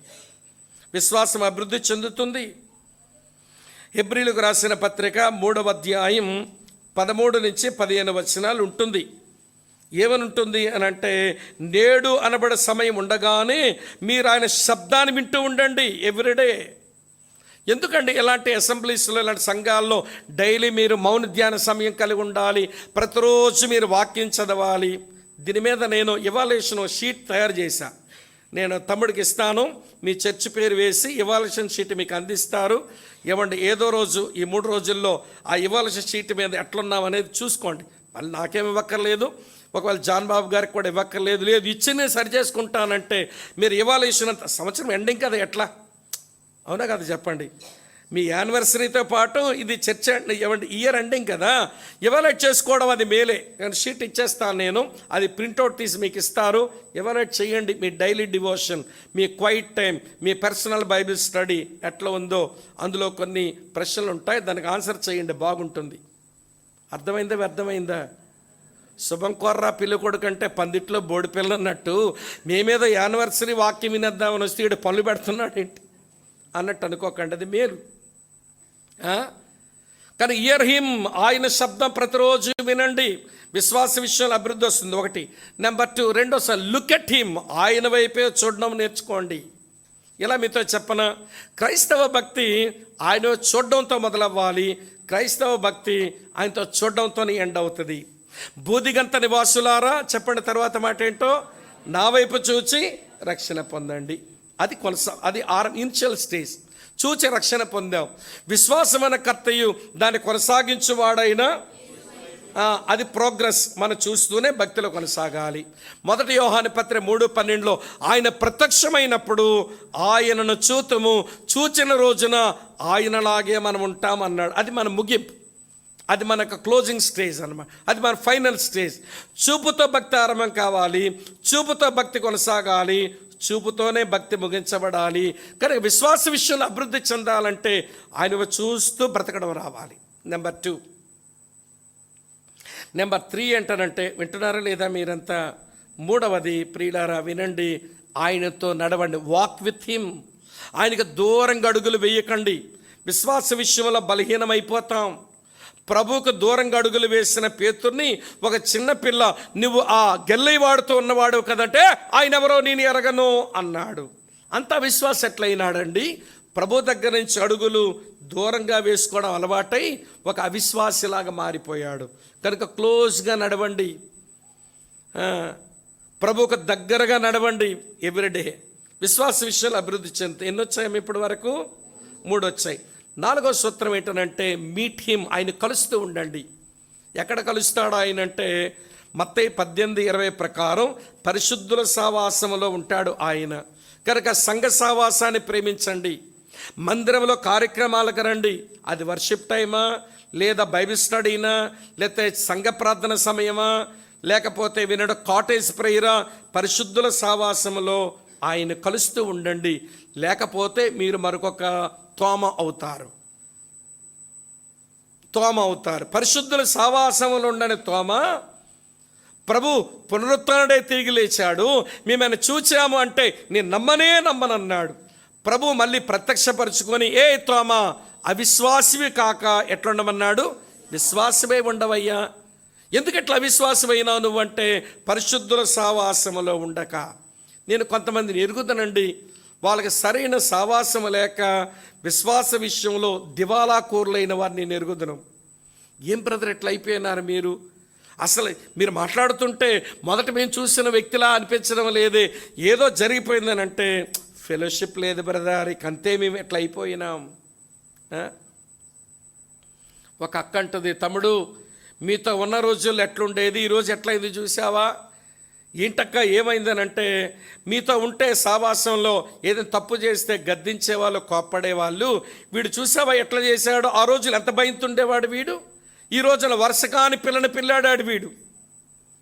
విశ్వాసం అభివృద్ధి చెందుతుంది. హెబ్రీలకు రాసిన పత్రిక 3వ అధ్యాయం 13 నుంచి 15 వచనాలు ఉంటుంది. ఏమని ఉంటుంది అని అంటే, నేడు అనబడే సమయం ఉండగానే మీరు ఆయన శబ్దాన్ని వింటూ ఉండండి ఎవ్రీడే. ఎందుకండి ఇలాంటి అసెంబ్లీస్లో, ఇలాంటి సంఘాల్లో డైలీ మీరు మౌన ధ్యాన సమయం కలిగి ఉండాలి, ప్రతిరోజు మీరు వాక్యం చదవాలి. దీని మీద నేను ఎవాల్యుయేషన్ షీట్ తయారు చేశా. నేను తమ్ముడికి ఇస్తాను, మీ చర్చ్ పేరు వేసి ఎవాల్యుయేషన్ షీట్ మీకు అందిస్తారు. ఏమండి, ఏదో రోజు ఈ 3 రోజుల్లో ఆ ఎవాల్యుయేషన్ షీట్ మీద ఎట్లున్నాం అనేది చూసుకోండి. మళ్ళీ నాకేమి ఇవ్వక్కర్లేదు, ఒకవేళ జాన్ బాబు గారికి కూడా ఇవ్వక్కర్లేదు. లేదు ఇచ్చి నేను సరి చేసుకుంటానంటే మీరు ఎవాల్యుయేషన్ అంత సంవత్సరం ఎండింగ్ కదా, ఎట్లా? అవునా కదా చెప్పండి? మీ యానివర్సరీతో పాటు ఇది చర్చ ఏమంటే ఇయర్ ఎండింగ్ కదా, ఎవాల్యుయేట్ చేసుకోవడం అది మేలే. షీట్ ఇచ్చేస్తాను నేను, అది ప్రింట్అవుట్ తీసి మీకు ఇస్తారు. ఎవాల్యుయేట్ చేయండి. మీ డైలీ డివోషన్, మీ క్వైట్ టైం, మీ పర్సనల్ బైబిల్ స్టడీ ఎట్లా ఉందో అందులో కొన్ని ప్రశ్నలు ఉంటాయి, దానికి ఆన్సర్ చేయండి, బాగుంటుంది. అర్థమైందా? అర్థమైందా? శుభం కోర్రా పిల్లి కొడుకంటే పందిట్లో బోడి పిల్ల అన్నట్టు మేమేదో యానివర్సరీ వాక్యం వినేద్దామని వస్తే ఈడు పనులు పెడుతున్నాడు ఏంటి అన్నట్టు అనుకోకండి, అది మేలు. కానీ ఇయర్ హిమ్, ఆయన శబ్దం ప్రతిరోజు వినండి. విశ్వాస విషయంలో అభివృద్ధి వస్తుంది, ఒకటి. నెంబర్ 2, రెండోసారి లుక్ ఎట్ హిమ్, ఆయన వైపే చూడడం నేర్చుకోండి. ఇలా మీతో చెప్పన, క్రైస్తవ భక్తి ఆయన చూడడంతో మొదలవ్వాలి. క్రైస్తవ భక్తి ఆయనతో చూడడంతో ఎండ్ అవుతుంది. బూదిగంత నివాసులారా చెప్పండి తర్వాత మాట ఏంటో, నా వైపు చూచి రక్షణ పొందండి. అది అది ఇనిషియల్ స్టేజ్. చూచి రక్షణ పొందాం. విశ్వాసమైన కర్తయు దాన్ని కొనసాగించువాడైనా, అది ప్రోగ్రెస్. మనం చూస్తూనే భక్తిలో కొనసాగాలి. 1 యోహాను పత్రిక 3:12 ఆయన ప్రత్యక్షమైనప్పుడు ఆయనను చూతుము, చూచిన రోజున ఆయనలాగే మనం ఉంటామన్నాడు. అది మన ముగింపు, అది మనకు క్లోజింగ్ స్టేజ్ అన్నమాట. అది మన ఫైనల్ స్టేజ్. చూపుతో భక్తి ఆరంభం కావాలి, చూపుతో భక్తి కొనసాగాలి, చూపుతోనే భక్తి ముగించబడాలి. కనుక విశ్వాస విషయంలో అభివృద్ధి చెందాలంటే ఆయన చూస్తూ బ్రతకడం రావాలి. నెంబర్ 2. నెంబర్ 3 ఏంటనంటే, వింటున్నారా లేదా మీరంతా? 3వది ప్రియులారా వినండి, ఆయనతో నడవండి. Walk with him. ఆయనకు దూరంగా అడుగులు వేయకండి. విశ్వాస విషయంలో బలహీనమైపోతాం. ప్రభువుకు దూరంగా అడుగులు వేసిన పేతుర్ని ఒక చిన్న పిల్ల, నువ్వు ఆ గెల్లైవాడుతో ఉన్నవాడు కదంటే, ఆయన ఎవరో నేను ఎరగను అన్నాడు. అంత విశ్వాసం ఎట్లయినాడండి? ప్రభు దగ్గర నుంచి అడుగులు దూరంగా వేసుకోవడం అలవాటై ఒక అవిశ్వాసిలాగా మారిపోయాడు. కనుక క్లోజ్గా నడవండి, ప్రభువుకు దగ్గరగా నడవండి ఎవ్రీడే. విశ్వాస విషయాలు అభివృద్ధి చెందుతాయి. ఎన్ని వచ్చాయి ఇప్పటి వరకు? 3 వచ్చాయి. 4వ సూత్రం ఏంటనంటే, మీట్ హిమ్. ఆయన కలుస్తూ ఉండండి. ఎక్కడ కలుస్తాడు ఆయన అంటే, మత్తయి 18:20 ప్రకారం పరిశుద్ధుల సహవాసంలో ఉంటాడు ఆయన. కనుక సంఘ సహవాసాన్ని ప్రేమించండి. మందిరంలో కార్యక్రమాలకు రండి. అది వర్షిప్ టైమా, లేదా బైబిల్ స్టడీనా, లేకపోతే సంఘ ప్రార్థన సమయమా, లేకపోతే వినడు కాటేజ్ ప్రేయరా, పరిశుద్ధుల సహవాసంలో ఆయన కలుస్తూ ఉండండి. లేకపోతే మీరు మరొక తోమ అవుతారు. పరిశుద్ధుల సహవాసంలో ఉండని తోమ, ప్రభు పునరుత్థానుడై తిరిగి లేచాడు, మేమైనా చూచాము అంటే నేను నమ్మనన్నాడు. ప్రభు మళ్ళీ ప్రత్యక్షపరుచుకొని, ఏ తోమ అవిశ్వాసివి కాక ఎట్లుండమన్నాడు? విశ్వాసమే ఉండవయ్యా. ఎందుకట్లా అవిశ్వాసమైనావు నువ్వంటే, పరిశుద్ధుల సహవాసములో ఉండక. నేను కొంతమందిని ఎరుగుతానండి, వాళ్ళకి సరైన సహవాసం లేక విశ్వాస విషయంలో దివాలా కోరులైన వారిని నేను ఎరుగుదను. ఏం బ్రదర్ ఎట్లా అయిపోయినారు మీరు? అసలు మీరు మాట్లాడుతుంటే మొదట మేము చూసిన వ్యక్తిలా అనిపించడం లేదే, ఏదో జరిగిపోయిందని అంటే, ఫెలోషిప్ లేదు బ్రదర్, ఇక అంతే మేము ఎట్లా అయిపోయినాం. ఒక అక్క అంటుంది, తమ్ముడు మీతో ఉన్న రోజుల్లో ఎట్లుండేది, ఈరోజు ఎట్లయింది చూసావా? ఏంటక్క ఏమైందని అంటే, మీతో ఉంటే సావాసంలో ఏదైనా తప్పు చేస్తే గద్దించేవాళ్ళు, కోప్పడేవాళ్ళు. వీడు చూసావా ఎట్లా చేశాడు? ఆ రోజులు ఎంత భయంతుండేవాడు వీడు. ఈ రోజున వరుస కాని పిల్లని పిల్లాడాడు వీడు.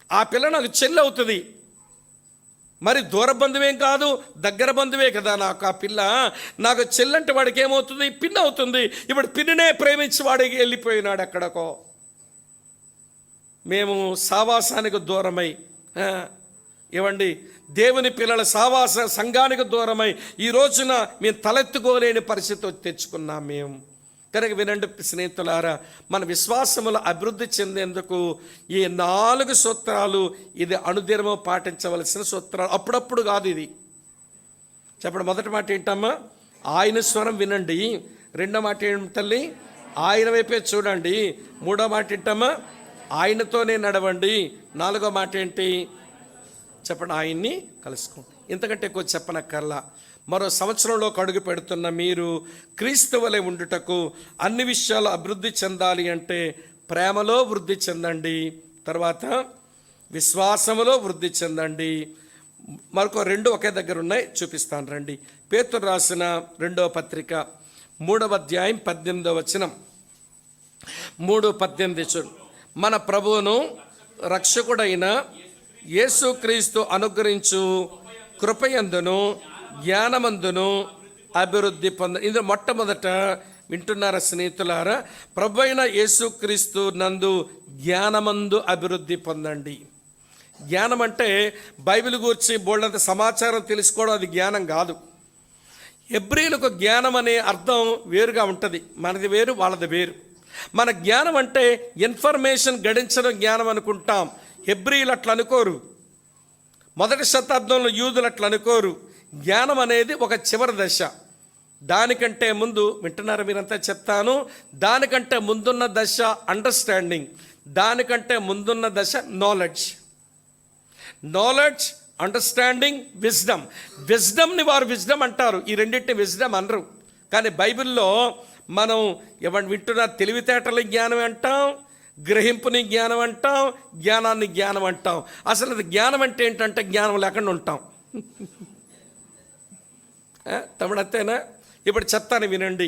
ఆ పిల్ల నాకు చెల్లి అవుతుంది. మరి దూర బంధువేం కాదు, దగ్గర బంధువే కదా నాకు ఆ పిల్ల. నాకు చెల్లంటే వాడికి ఏమవుతుంది? పిన్ అవుతుంది. ఇప్పుడు పిన్నినే ప్రేమించి వాడికి వెళ్ళిపోయినాడు ఎక్కడికో. మేము సావాసానికి దూరమై, ఏమండి, దేవుని పిల్లల సావాస సంఘానికి దూరమై ఈ రోజున మేము తలెత్తుకోలేని పరిస్థితి తెచ్చుకున్నాం మేము. కనుక వినండి స్నేహితులారా, మన విశ్వాసముల అభివృద్ధి చెందేందుకు ఈ 4 సూత్రాలు, ఇది అనుదినము పాటించవలసిన సూత్రాలు. అప్పుడప్పుడు కాదు ఇది. చెప్పండి. మొదటి మాట ఏంటమ్మా? ఆయన స్వరం వినండి. రెండో మాట ఏంటి తల్లి? ఆయన వైపే చూడండి. మూడో మాట ఏంటమ్మా? ఆయనతోనే నడవండి. 4వ మాట ఏంటి చెప్పండి? ఆయన్ని కలుసుకోండి. ఇంతకంటే ఎక్కువ చెప్పనక్కర్లా. మరో సంవత్సరంలో అడుగు పెడుతున్న మీరు క్రీస్తు వలె ఉండుటకు అన్ని విషయాలు అభివృద్ధి చెందాలి అంటే ప్రేమలో వృద్ధి చెందండి, తర్వాత విశ్వాసములో వృద్ధి చెందండి. మరొక 2 ఒకే దగ్గర ఉన్నాయి, చూపిస్తాను రండి. పేతురు రాసిన 2వ పత్రిక 3వ అధ్యాయం 18వ వచనం. 3:18 మన ప్రభువును రక్షకుడైన యేసుక్రీస్తు అనుగ్రహించు కృపయందును జ్ఞానమందును అభివృద్ధి ఇందులో మొట్టమొదట వింటున్నారా స్నేహితులారా? ప్రభు అయిన యేసుక్రీస్తు నందు జ్ఞానమందు అభివృద్ధి పొందండి. జ్ఞానం అంటే బైబిల్ గురించి బోల్డంత సమాచారం తెలుసుకోవడం, అది జ్ఞానం కాదు. హెబ్రీయులకు జ్ఞానం అనే అర్థం వేరుగా ఉంటుంది. మనది వేరు, వాళ్ళది వేరు. మన జ్ఞానం అంటే ఇన్ఫర్మేషన్ గడించడం జ్ఞానం అనుకుంటాం. హెబ్రీలు అట్లా అనుకోరు, మొదటి శతాబ్దంలో యూదులు అట్లా అనుకోరు. జ్ఞానం అనేది ఒక చివరి దశ. దానికంటే ముందు, వింటున్నారా మీరంతా చెప్తాను, దానికంటే ముందున్న దశ అండర్స్టాండింగ్, దానికంటే ముందున్న దశ నాలెడ్జ్. Knowledge, understanding, wisdom. విజ్డమ్ని వారు విజ్డమ్ అంటారు, ఈ రెండింటిని విజ్డమ్ అనరు. కానీ బైబిల్లో మనం ఎవరు వింటున్నా తెలివితేటల జ్ఞానం అంటాం, గ్రహింపుని జ్ఞానం అంటాం, జ్ఞానాన్ని జ్ఞానం అంటాం. అసలు అది జ్ఞానం అంటే ఏంటంటే జ్ఞానం లేకుండా ఉంటాం. తమ్ముడు అంతేనా? ఇప్పుడు చెప్తాను వినండి.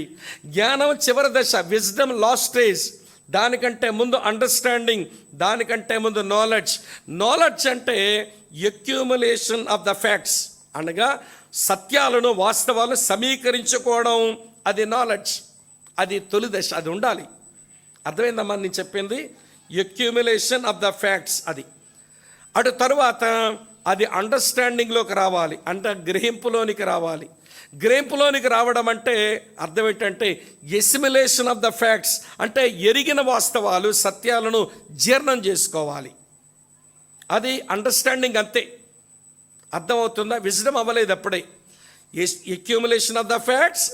జ్ఞానం చివరి దశ, విజ్డమ్ లాస్ట్ స్టేజ్. దానికంటే ముందు అండర్స్టాండింగ్, దానికంటే ముందు నాలెడ్జ్. నాలెడ్జ్ అంటే అక్యూములేషన్ ఆఫ్ ద ఫ్యాక్ట్స్, అనగా సత్యాలను, వాస్తవాలను సమీకరించుకోవడం. అది నాలెడ్జ్, అది తొలి దశ, అది ఉండాలి. అర్థమైందమ్మా నేను చెప్పింది? అక్యూములేషన్ ఆఫ్ ద ఫ్యాక్ట్స్ అది. అటు తరువాత అది అండర్స్టాండింగ్లోకి రావాలి, అంటే గ్రహింపులోనికి రావాలి. గ్రహింపులోనికి రావడం అంటే అర్థం ఏంటంటే ఎసిమిలేషన్ ఆఫ్ ద ఫ్యాక్ట్స్, అంటే ఎరిగిన వాస్తవాలు, సత్యాలను జీర్ణం చేసుకోవాలి. అది అండర్స్టాండింగ్, అంతే. అర్థమవుతుందా? విజ్డమ్ అవ్వలేదు అప్పుడే. Accumulation of the facts,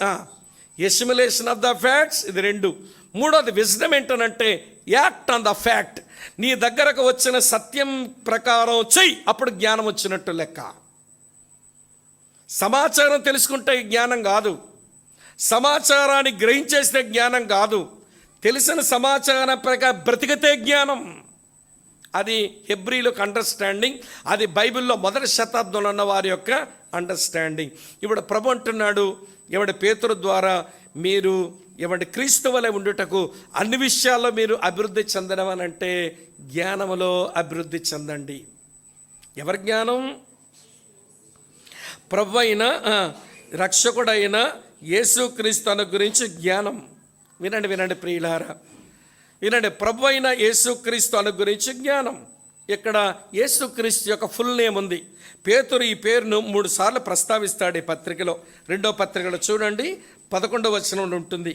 assimilation of the facts, ఇది రెండు. మూడోది విజ్డమ్ ఏంటనంటే యాక్ట్ ఆన్ ద ఫ్యాక్ట్. నీ దగ్గరకు వచ్చిన సత్యం ప్రకారం చెయ్యి, అప్పుడు జ్ఞానం వచ్చినట్టు లెక్క. సమాచారం తెలుసుకుంటే జ్ఞానం కాదు, సమాచారాన్ని గ్రహించేస్తే జ్ఞానం కాదు, తెలిసిన సమాచారం ప్రకారం బ్రతికితే జ్ఞానం. అది హెబ్రీలకు అండర్స్టాండింగ్, అది బైబిల్లో మొదటి శతాబ్దంలో ఉన్న వారి యొక్క అండర్స్టాండింగ్. ఇప్పుడు ప్రభు అంటున్నాడు, ఎవడి పేతురు ద్వారా మీరు ఎవడి క్రీస్తు వలె ఉండుటకు అన్ని విషయాల్లో మీరు అభివృద్ధి చెందడం అని అంటే జ్ఞానములో అభివృద్ధి చెందండి. ఎవరి జ్ఞానం? ప్రభు అయిన రక్షకుడైన యేసుక్రీస్తు గురించి జ్ఞానం. వినండి వినండి ప్రియులారా, వినండి. ప్రభు అయిన యేసుక్రీస్తు గురించి జ్ఞానం. ఇక్కడ యేసుక్రీస్తు యొక్క ఫుల్ నేమ్ ఉంది. పేతురు ఈ పేరును 3 సార్లు ప్రస్తావిస్తాడు ఈ పత్రికలో. 2వ పత్రికలో చూడండి, 11వ వచనంలో ఉంటుంది.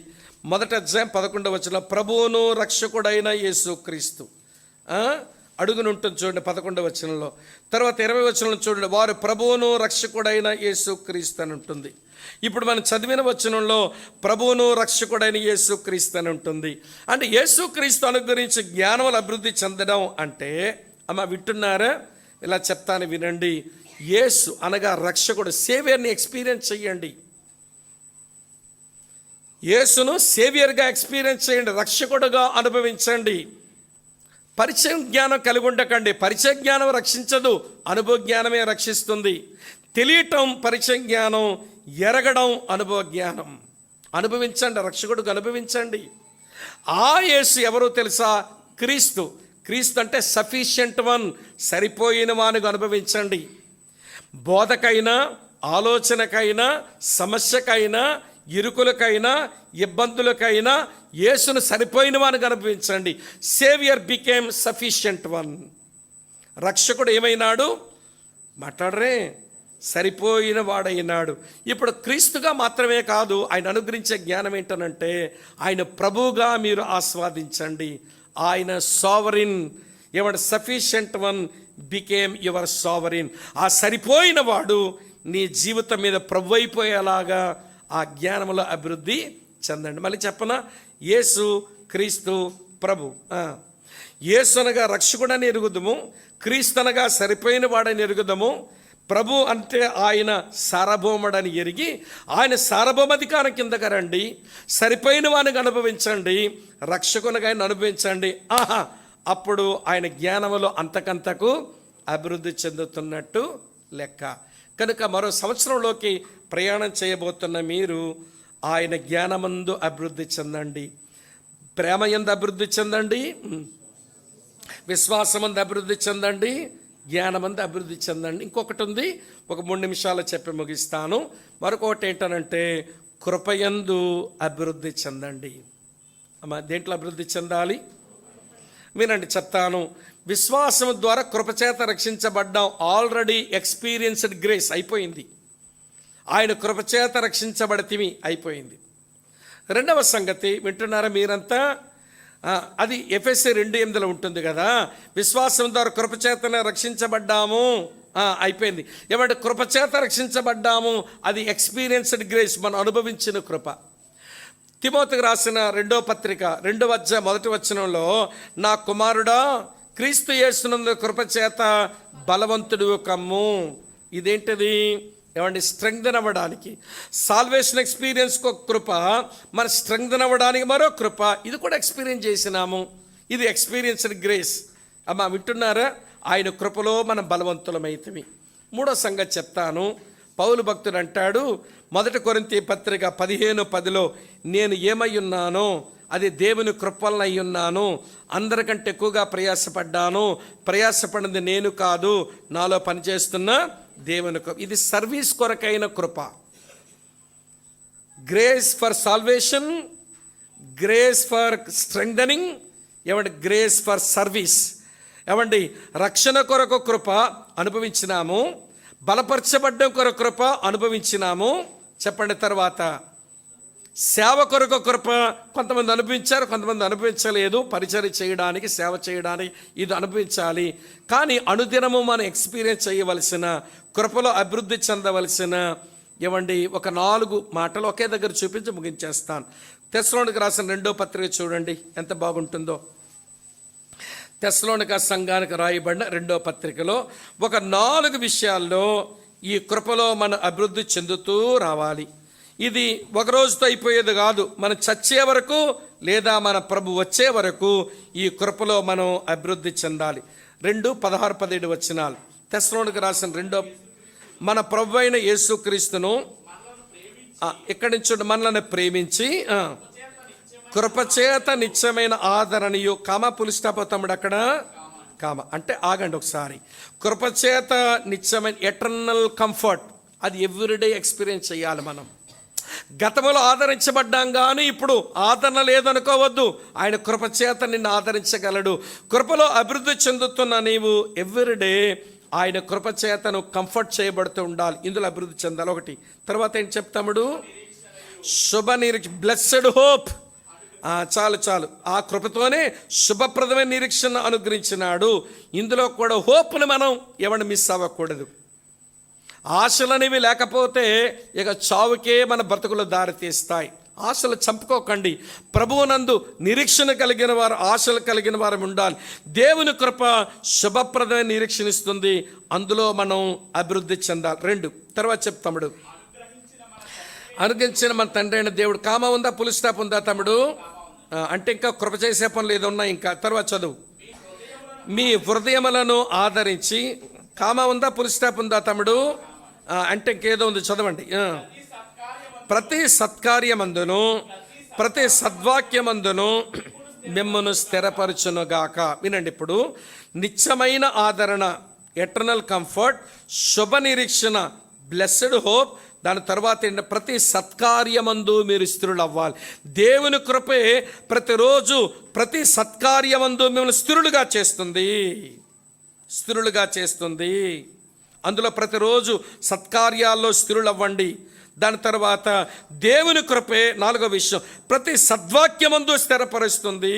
మొదటి అధ్యాయం 11వ వచనం, ప్రభువును రక్షకుడైన యేసుక్రీస్తు అడుగును ఉంటుంది చూడండి 11వ వచనంలో. తర్వాత 20వ వచనంలో చూడండి, వారు ప్రభువును రక్షకుడైన యేసుక్రీస్తు అని ఉంటుంది. ఇప్పుడు మనం చదివిన వచనంలో ప్రభువును రక్షకుడైన యేసుక్రీస్తు అని ఉంటుంది. అంటే యేసుక్రీస్తు గురించి జ్ఞానములు అభివృద్ధి చెందడం అంటే, అమ్మ వింటున్నారా? ఇలా చెప్తాను వినండి. యేసు అనగా రక్షకుడు, సేవియర్ని ఎక్స్పీరియన్స్ చేయండి. యేసును సేవియర్గా ఎక్స్పీరియన్స్ చేయండి, రక్షకుడుగా అనుభవించండి. పరిచయం జ్ఞానం కలిగి ఉండకండి. పరిచయ జ్ఞానం రక్షించదు, అనుభవ జ్ఞానమే రక్షిస్తుంది. తెలియటం పరిచయ జ్ఞానం, ఎరగడం అనుభవ జ్ఞానం. అనుభవించండి, రక్షకుడికి అనుభవించండి. ఆ యేసు ఎవరో తెలుసా? క్రీస్తు. క్రీస్తు అంటే సఫిషియంట్ వన్, సరిపోయిన వానికి అనుభవించండి. బోధకైనా, ఆలోచనకైనా, సమస్యకైనా, ఇరుకులకైనా, ఇబ్బందులకైనా యేసును సరిపోయిన వానికి అనుభవించండి. Saviour became sufficient one. రక్షకుడు ఏమైనాడు? మాట్లాడరే, సరిపోయిన వాడైనాడు. ఇప్పుడు క్రీస్తుగా మాత్రమే కాదు, ఆయన అనుగ్రహించే జ్ఞానం ఏంటనంటే ఆయన ప్రభువుగా మీరు ఆస్వాదించండి. ఆయన సావరిన్, ఎవడు sufficient one became your sovereign. ఆ సరిపోయిన వాడు నీ జీవితం మీద ప్రభు అయిపోయేలాగా ఆ జ్ఞానంలో అభివృద్ధి చెందండి. మళ్ళీ చెప్పనా? యేసు క్రీస్తు ప్రభు. యేసు అనగా రక్షకుడని ఎరుగుదము, క్రీస్తు అనగా సరిపోయిన వాడని ఎరుగుదము. ప్రభు అంటే ఆయన సార్వభౌముడని ఎరిగి ఆయన సార్వభౌమాధికారం కిందకి రండి, సరిపోయిన వానికి అనుభవించండి, రక్షకునిగా ఆయన అనుభవించండి. అప్పుడు ఆయన జ్ఞానములో అంతకంతకు అభివృద్ధి చెందుతున్నట్టు లెక్క. కనుక మరో సంవత్సరంలోకి ప్రయాణం చేయబోతున్న మీరు ఆయన జ్ఞానమందు అభివృద్ధి చెందండి, ప్రేమ యందు అభివృద్ధి చెందండి, విశ్వాసమందు అభివృద్ధి చెందండి, జ్ఞానమందు అభివృద్ధి చెందండి. ఇంకొకటి ఉంది, ఒక 3 నిమిషాలు చెప్పి ముగిస్తాను. మరొకటి ఏంటనంటే కృపయందు అభివృద్ధి చెందండి. అమ్మ దేంట్లో అభివృద్ధి చెందాలి? వినండి చెప్తాను. విశ్వాసం ద్వారా కృపచేత రక్షించబడ్డాం. ఆల్రెడీ ఎక్స్పీరియన్స్డ్ గ్రేస్ అయిపోయింది. ఆయన కృపచేత రక్షించబడితిమి అయిపోయింది. రెండవ సంగతి వింటున్నారా మీరంతా? అది ఎఫెసీ 2:8 ఉంటుంది కదా, విశ్వాసం ద్వారా కృపచేతనే రక్షించబడ్డాము. అయిపోయింది. ఏమంటే కృపచేత రక్షించబడ్డాము, అది ఎక్స్పీరియన్స్డ్ గ్రేస్, మనం అనుభవించిన కృప. తిమోతికి రాసిన 2వ పత్రిక 2వ అధ్యాయం 1వ వచనంలో, నా కుమారుడా క్రీస్తు యేసునందు కృపచేత బలవంతుడు కమ్ము. ఇదేంటిది? ఏమండి, స్ట్రెంగ్థెన్ అవ్వడానికి. సాల్వేషన్ ఎక్స్పీరియన్స్కి ఒక కృప, మన స్ట్రెంగ్థెన్ అవ్వడానికి మరో కృప. ఇది కూడా ఎక్స్పీరియన్స్ చేసినాము. ఇది ఎక్స్పీరియన్స్డ్ గ్రేస్. అమ్మా వింటున్నారా? ఆయన కృపలో మనం బలవంతులమైతిమి. 3వ సంగతి చెప్తాను. పౌలు భక్తుడు అంటాడు 1 కొరింథీ పత్రిక 15:10లో, నేను ఏమై ఉన్నానో అది దేవుని కృపలన అయి ఉన్నాను. అందరికంటే ఎక్కువగా ప్రయాసపడ్డాను. ప్రయాసపడింది నేను కాదు, నాలో పనిచేస్తున్న దేవుని కృప. ఇది సర్వీస్ కొరకైన కృప. Grace for salvation, grace for strengthening, ఏమంటే గ్రేస్ ఫర్ సర్వీస్. ఏమండి, రక్షణ కొరకు కృప అనుభవించినాము, బలపరచబడ్డం కొరకు కృప అనుభవించినాము. చెప్పండి. తర్వాత సేవ కొరకు కృప కొంతమంది అనుభవించారు, కొంతమంది అనుభవించలేదు. పరిచర్య చేయడానికి, సేవ చేయడానికి ఇది అనుభవించాలి. కానీ అనుదినము మనం ఎక్స్పీరియన్స్ చేయవలసిన, కృపలో అభివృద్ధి చెందవలసిన ఏమండి ఒక 4 మాటలు ఒకే దగ్గర చూపించి ముగించేస్తాను. తెస్సలోనికీ రాసిన 2వ పత్రిక చూడండి ఎంత బాగుంటుందో. తెస్సలోనిక సంఘానికి రాయబడిన 2వ పత్రికలో ఒక 4 విషయాల్లో ఈ కృపలో మనం అభివృద్ధి చెందుతూ రావాలి. ఇది ఒక రోజుతో అయిపోయేది కాదు. మనం చచ్చే వరకు లేదా మన ప్రభు వచ్చే వరకు ఈ కృపలో మనం అభివృద్ధి చెందాలి. 2:16-17 వచనాలు. తెస్సలోనికీ రాసిన 2వ, మన ప్రభు అయిన యేసుక్రీస్తును ఇక్కడి నుంచి మనల్ని ప్రేమించి కృపచేత నిత్యమైన ఆదరణీయు పులి స్టాప్ తమ్ముడు అక్కడ అంటే ఆగండి ఒకసారి. కృపచేత నిత్యమైన ఎటర్నల్ కంఫర్ట్, అది ఎవ్రీడే ఎక్స్పీరియన్స్ చేయాలి మనం. గతంలో ఆదరించబడ్డాం కానీ ఇప్పుడు ఆదరణ లేదనుకోవద్దు. ఆయన కృపచేత నిన్ను ఆదరించగలడు. కృపలో అభివృద్ధి చెందుతున్న నీవు ఎవ్రీడే ఆయన కృపచేతను కంఫర్ట్ చేయబడుతూ ఉండాలి. ఇందులో అభివృద్ధి చెందాలి. ఒకటి. తర్వాత ఏం చెప్తాముడు? శుభ నిరీక్ష, బ్లెస్సెడ్ హోప్. చాలు. ఆ కృపతోనే శుభప్రదమైన నిరీక్షణ అనుగ్రహించినాడు. ఇందులో కూడా హోప్ని మనం ఎవరిని మిస్ అవ్వకూడదు. ఆశలనేవి లేకపోతే ఇక చావుకే మన బ్రతుకులు దారితీస్తాయి. ఆశలు చంపుకోకండి. ప్రభువునందు నిరీక్షణ కలిగిన వారు, ఆశలు కలిగిన వారు ఉండాలి. దేవుని కృప శుభప్రదమైన నిరీక్షణ ఇస్తుంది. అందులో మనం అభివృద్ధి చెందాలి. 2. తర్వాత చెప్తాముడు, అనుగ్రహించిన మన తండ్రి అయిన దేవుడు. ఉందా? పులి స్టాప్ ఉందా తమ్ముడు? అంటే ఇంకా కృప చేసే పనులు ఏదో ఉన్నాయి. ఇంకా తర్వాత చదువు. మీ హృదయములను ఆదరించి. ఉందా? పులి స్టాప్ ఉందా తమ్ముడు? అంటే ఇంకేదో ఉంది, చదవండి. ప్రతి సత్కార్యమందును ప్రతి సద్వాక్యమందును మిమ్మను స్థిరపరచునుగాక. వినండి ఇప్పుడు. నిత్యమైన ఆదరణ, ఎటర్నల్ కంఫర్ట్, శుభ నిరీక్షణ, బ్లెస్సెడ్ హోప్. దాని తర్వాత ప్రతి సత్కార్యమందు మీరు స్థిరులు అవ్వాలి. దేవుని కృపే ప్రతిరోజు ప్రతి సత్కార్యమందు మిమ్మల్ని స్థిరులుగా చేస్తుంది. అందులో ప్రతిరోజు సత్కార్యాల్లో స్థిరులు అవ్వండి. దాని తర్వాత దేవుని కృపే 4వ విషయం, ప్రతి సద్వాక్యమందు స్థిరపరుస్తుంది.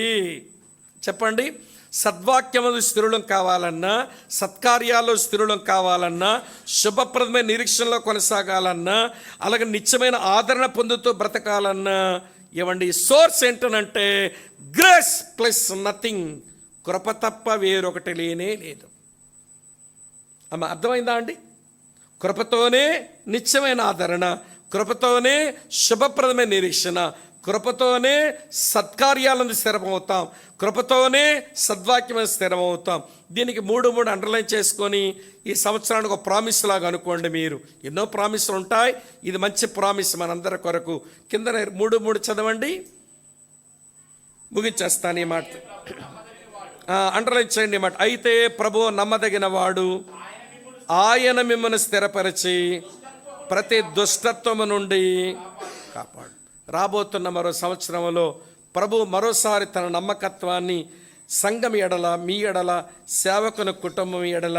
చెప్పండి. సద్వాక్యమందు స్థిరులం కావాలన్నా, సత్కార్యాల్లో స్థిరులం కావాలన్నా, శుభప్రదమైన నిరీక్షణలో కొనసాగాలన్నా, అలాగే నిత్యమైన ఆదరణ పొందుతూ బ్రతకాలన్నా ఏమండి సోర్స్ ఏంటనంటే గ్రేస్ ప్లస్ నథింగ్. కృప తప్ప వేరొకటి లేనే లేదు. అర్థమైందా అండి? కృపతోనే నిత్యమైన ఆదరణ, కృపతోనే శుభప్రదమైన నిరీక్షణ, కృపతోనే సత్కార్యాలను స్థిరమవుతాం, కృపతోనే సద్వాక్యమైన స్థిరమవుతాం. దీనికి 3 అండర్లైన్ చేసుకొని ఈ సంవత్సరానికి ఒక ప్రామిస్ లాగా అనుకోండి. మీరు ఎన్నో ప్రామిస్లు ఉంటాయి, ఇది మంచి ప్రామిస్ మనందరి కొరకు. కింద 3 చదవండి, ముగించేస్తాను ఈ మాట. అండర్లైన్ చేయండి ఈ మాట. అయితే ప్రభువు నమ్మదగిన వాడు, ఆయన మిమ్మల్ని స్థిరపరిచి ప్రతి దుష్టత్వము నుండి కాపాడు. రాబోతున్న మరో సంవత్సరంలో ప్రభు మరోసారి తన నమ్మకత్వాన్ని సంఘం ఎడల, మీ ఎడల, సేవకుని కుటుంబం ఎడల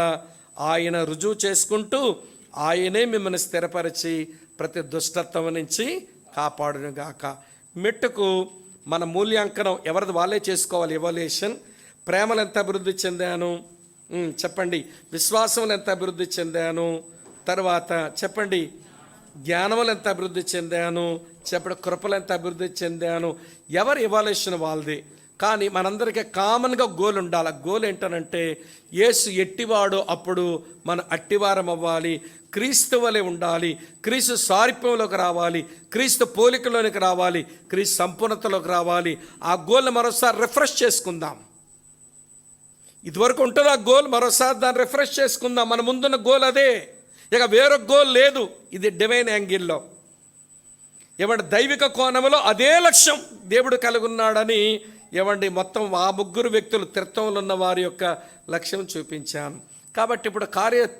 ఆయన రుజువు చేసుకుంటూ ఆయనే మిమ్మల్ని స్థిరపరిచి ప్రతి దుష్టత్వం నుంచి కాపాడునుగాక. మెట్టుకు మన మూల్యాంకనం ఎవరిది వాళ్ళే చేసుకోవాలి. ఎవాల్యుయేషన్. ప్రేమలు ఎంత అభివృద్ధి చెందాను చెప్పండి. విశ్వాసంలో ఎంత అభివృద్ధి చెందాను. తర్వాత చెప్పండి జ్ఞానములు ఎంత అభివృద్ధి చెందాను. చెప్పండి కృపలు ఎంత అభివృద్ధి చెందాను. ఎవరి ఎవాల్యుయేషన్ వాళ్ళది. కానీ మనందరికీ కామన్గా గోల్ ఉండాలి. గోల్ ఏంటనంటే యేసు ఎట్టివాడో అప్పుడు మనం అట్టివారం అవ్వాలి. క్రీస్తు వలె ఉండాలి. క్రీస్తు సారూప్యంలోకి రావాలి. క్రీస్తు పోలికలోనికి రావాలి. క్రీస్తు సంపూర్ణతలోకి రావాలి. ఆ గోల్ని మరోసారి రిఫ్రెష్ చేసుకుందాం. ఇదివరకు ఉంటుంది ఆ గోల్, మరోసారి దాన్ని రిఫ్రెష్ చేసుకుందాం. మన ముందున్న గోల్ అదే, ఇక వేరొక గోల్ లేదు. ఇది డివైన్ యాంగిల్లో ఏమంటే దైవిక కోణంలో అదే లక్ష్యం దేవుడు కలిగి ఉన్నాడని ఏమండి మొత్తం ఆ ముగ్గురు వ్యక్తులు త్రిత్వంలో ఉన్న వారి యొక్క లక్ష్యం చూపించాను. కాబట్టి ఇప్పుడు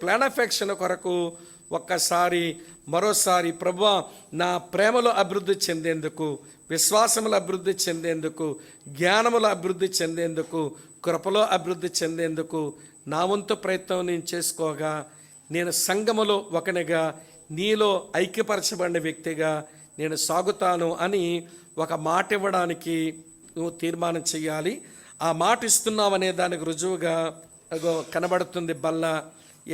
ప్లాన్ ఆఫ్ యాక్షన్ కొరకు ఒక్కసారి మరోసారి ప్రభువా నా ప్రేమలో అభివృద్ధి చెందేందుకు, విశ్వాసములో అభివృద్ధి చెందేందుకు, జ్ఞానములో అభివృద్ధి చెందేందుకు, కృపలో అభివృద్ధి చెందేందుకు నా వంతు ప్రయత్నం నేను చేసుకోగా, నేను సంఘములో ఒకనిగా నీలో ఐక్యపరచబడిన వ్యక్తిగా నేను సాగుతాను అని ఒక మాట ఇవ్వడానికి నువ్వు తీర్మానం చేయాలి. ఆ మాట ఇస్తున్నావు అనే దానికి రుజువుగా కనబడుతుంది బల్ల.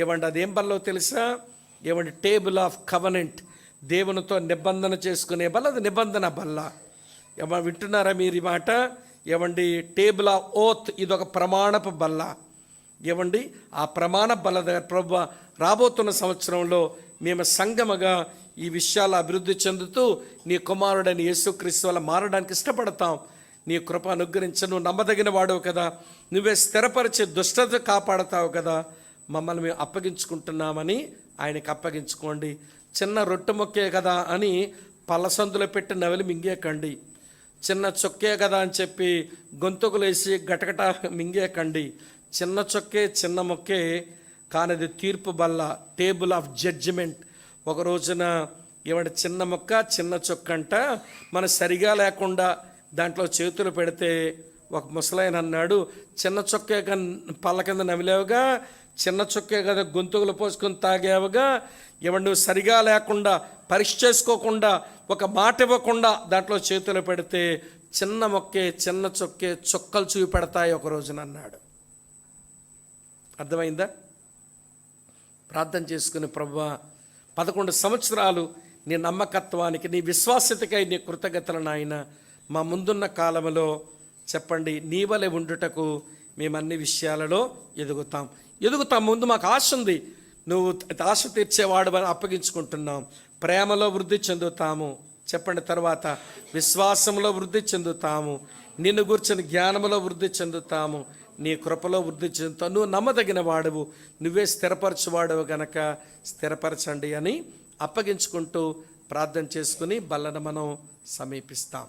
ఏమంటే అదేం బల్లో తెలుసా? ఏమంటే టేబుల్ ఆఫ్ కవనెంట్, దేవునితో నిబంధన చేసుకునే బల్ల. అది నిబంధన బల్ల. వింటున్నారా మీరు ఈ మాట? ఏమండి టేబుల్ ఆఫ్ ఓత్, ఇదొక ప్రమాణపు బల్ల. ఏమండి ఆ ప్రమాణ బల్ల దగ్గర ప్రభువా రాబోతున్న సంవత్సరంలో మేము సంఘముగా ఈ విషయాలు అభివృద్ధి చెందుతూ నీ కుమారుడని యేసుక్రీస్తు వల్ల మారడానికి ఇష్టపడతాం. నీ కృప అనుగ్రహించ, నువ్వు నమ్మదగిన వాడవు కదా, నువ్వే స్థిరపరిచే దుష్టత కాపాడతావు కదా, మమ్మల్ని మేము అప్పగించుకుంటున్నామని ఆయనకి అప్పగించుకోండి. చిన్న రొట్టె మొక్కే కదా అని పల్లసందులో పెట్టి నవలి మింగేకండి. చిన్న చొక్కే కదా అని చెప్పి గొంతుకులేసి గటగట మింగేకండి. చిన్న చొక్కే చిన్న మొక్కే, కానీ అది తీర్పు బల్ల, టేబుల్ ఆఫ్ జడ్జిమెంట్. ఒక రోజున ఏమంటే చిన్న మొక్క చిన్న చొక్కంట మన సరిగా లేకుండా దాంట్లో చేతులు పెడితే ఒక ముసలాయన అన్నాడు, చిన్న చొక్కే పళ్ళ కింద నమిలేవుగా, చిన్న చొక్కే కదా గొంతుకులు పోసుకొని తాగావుగా, ఏమంటే నువ్వు సరిగా లేకుండా పరీక్ష చేసుకోకుండా ఒక మాట ఇవ్వకుండా దాంట్లో చేతులు పెడితే చిన్న మొక్కే చిన్న చొక్కే చొక్కలు చూపెడతాయి ఒక రోజున అన్నాడు. అర్థమైందా? ప్రార్థన చేసుకుని ప్రభువా 11 సంవత్సరాలు నీ నమ్మకత్వానికి, నీ విశ్వాస్యతకై నీ కృతజ్ఞతలు నాయన మా ముందున్న కాలంలో చెప్పండి నీ వలె ఉండుటకు మేము అన్ని విషయాలలో ఎదుగుతాం. ముందు మాకు ఆశ ఉంది, నువ్వు ఆశ తీర్చేవాడు అని అప్పగించుకుంటున్నాం. ప్రేమలో వృద్ధి చెందుతాము చెప్పండి. తర్వాత విశ్వాసంలో వృద్ధి చెందుతాము, నిన్ను గుర్చిన జ్ఞానంలో వృద్ధి చెందుతాము, నీ కృపలో వృద్ధి చెందుతావు. నువ్వు నమ్మదగిన వాడువు, నువ్వే స్థిరపరచువాడవు గనక స్థిరపరచండి అని అప్పగించుకుంటూ ప్రార్థన చేసుకుని బల్లను మనం సమీపిస్తాం.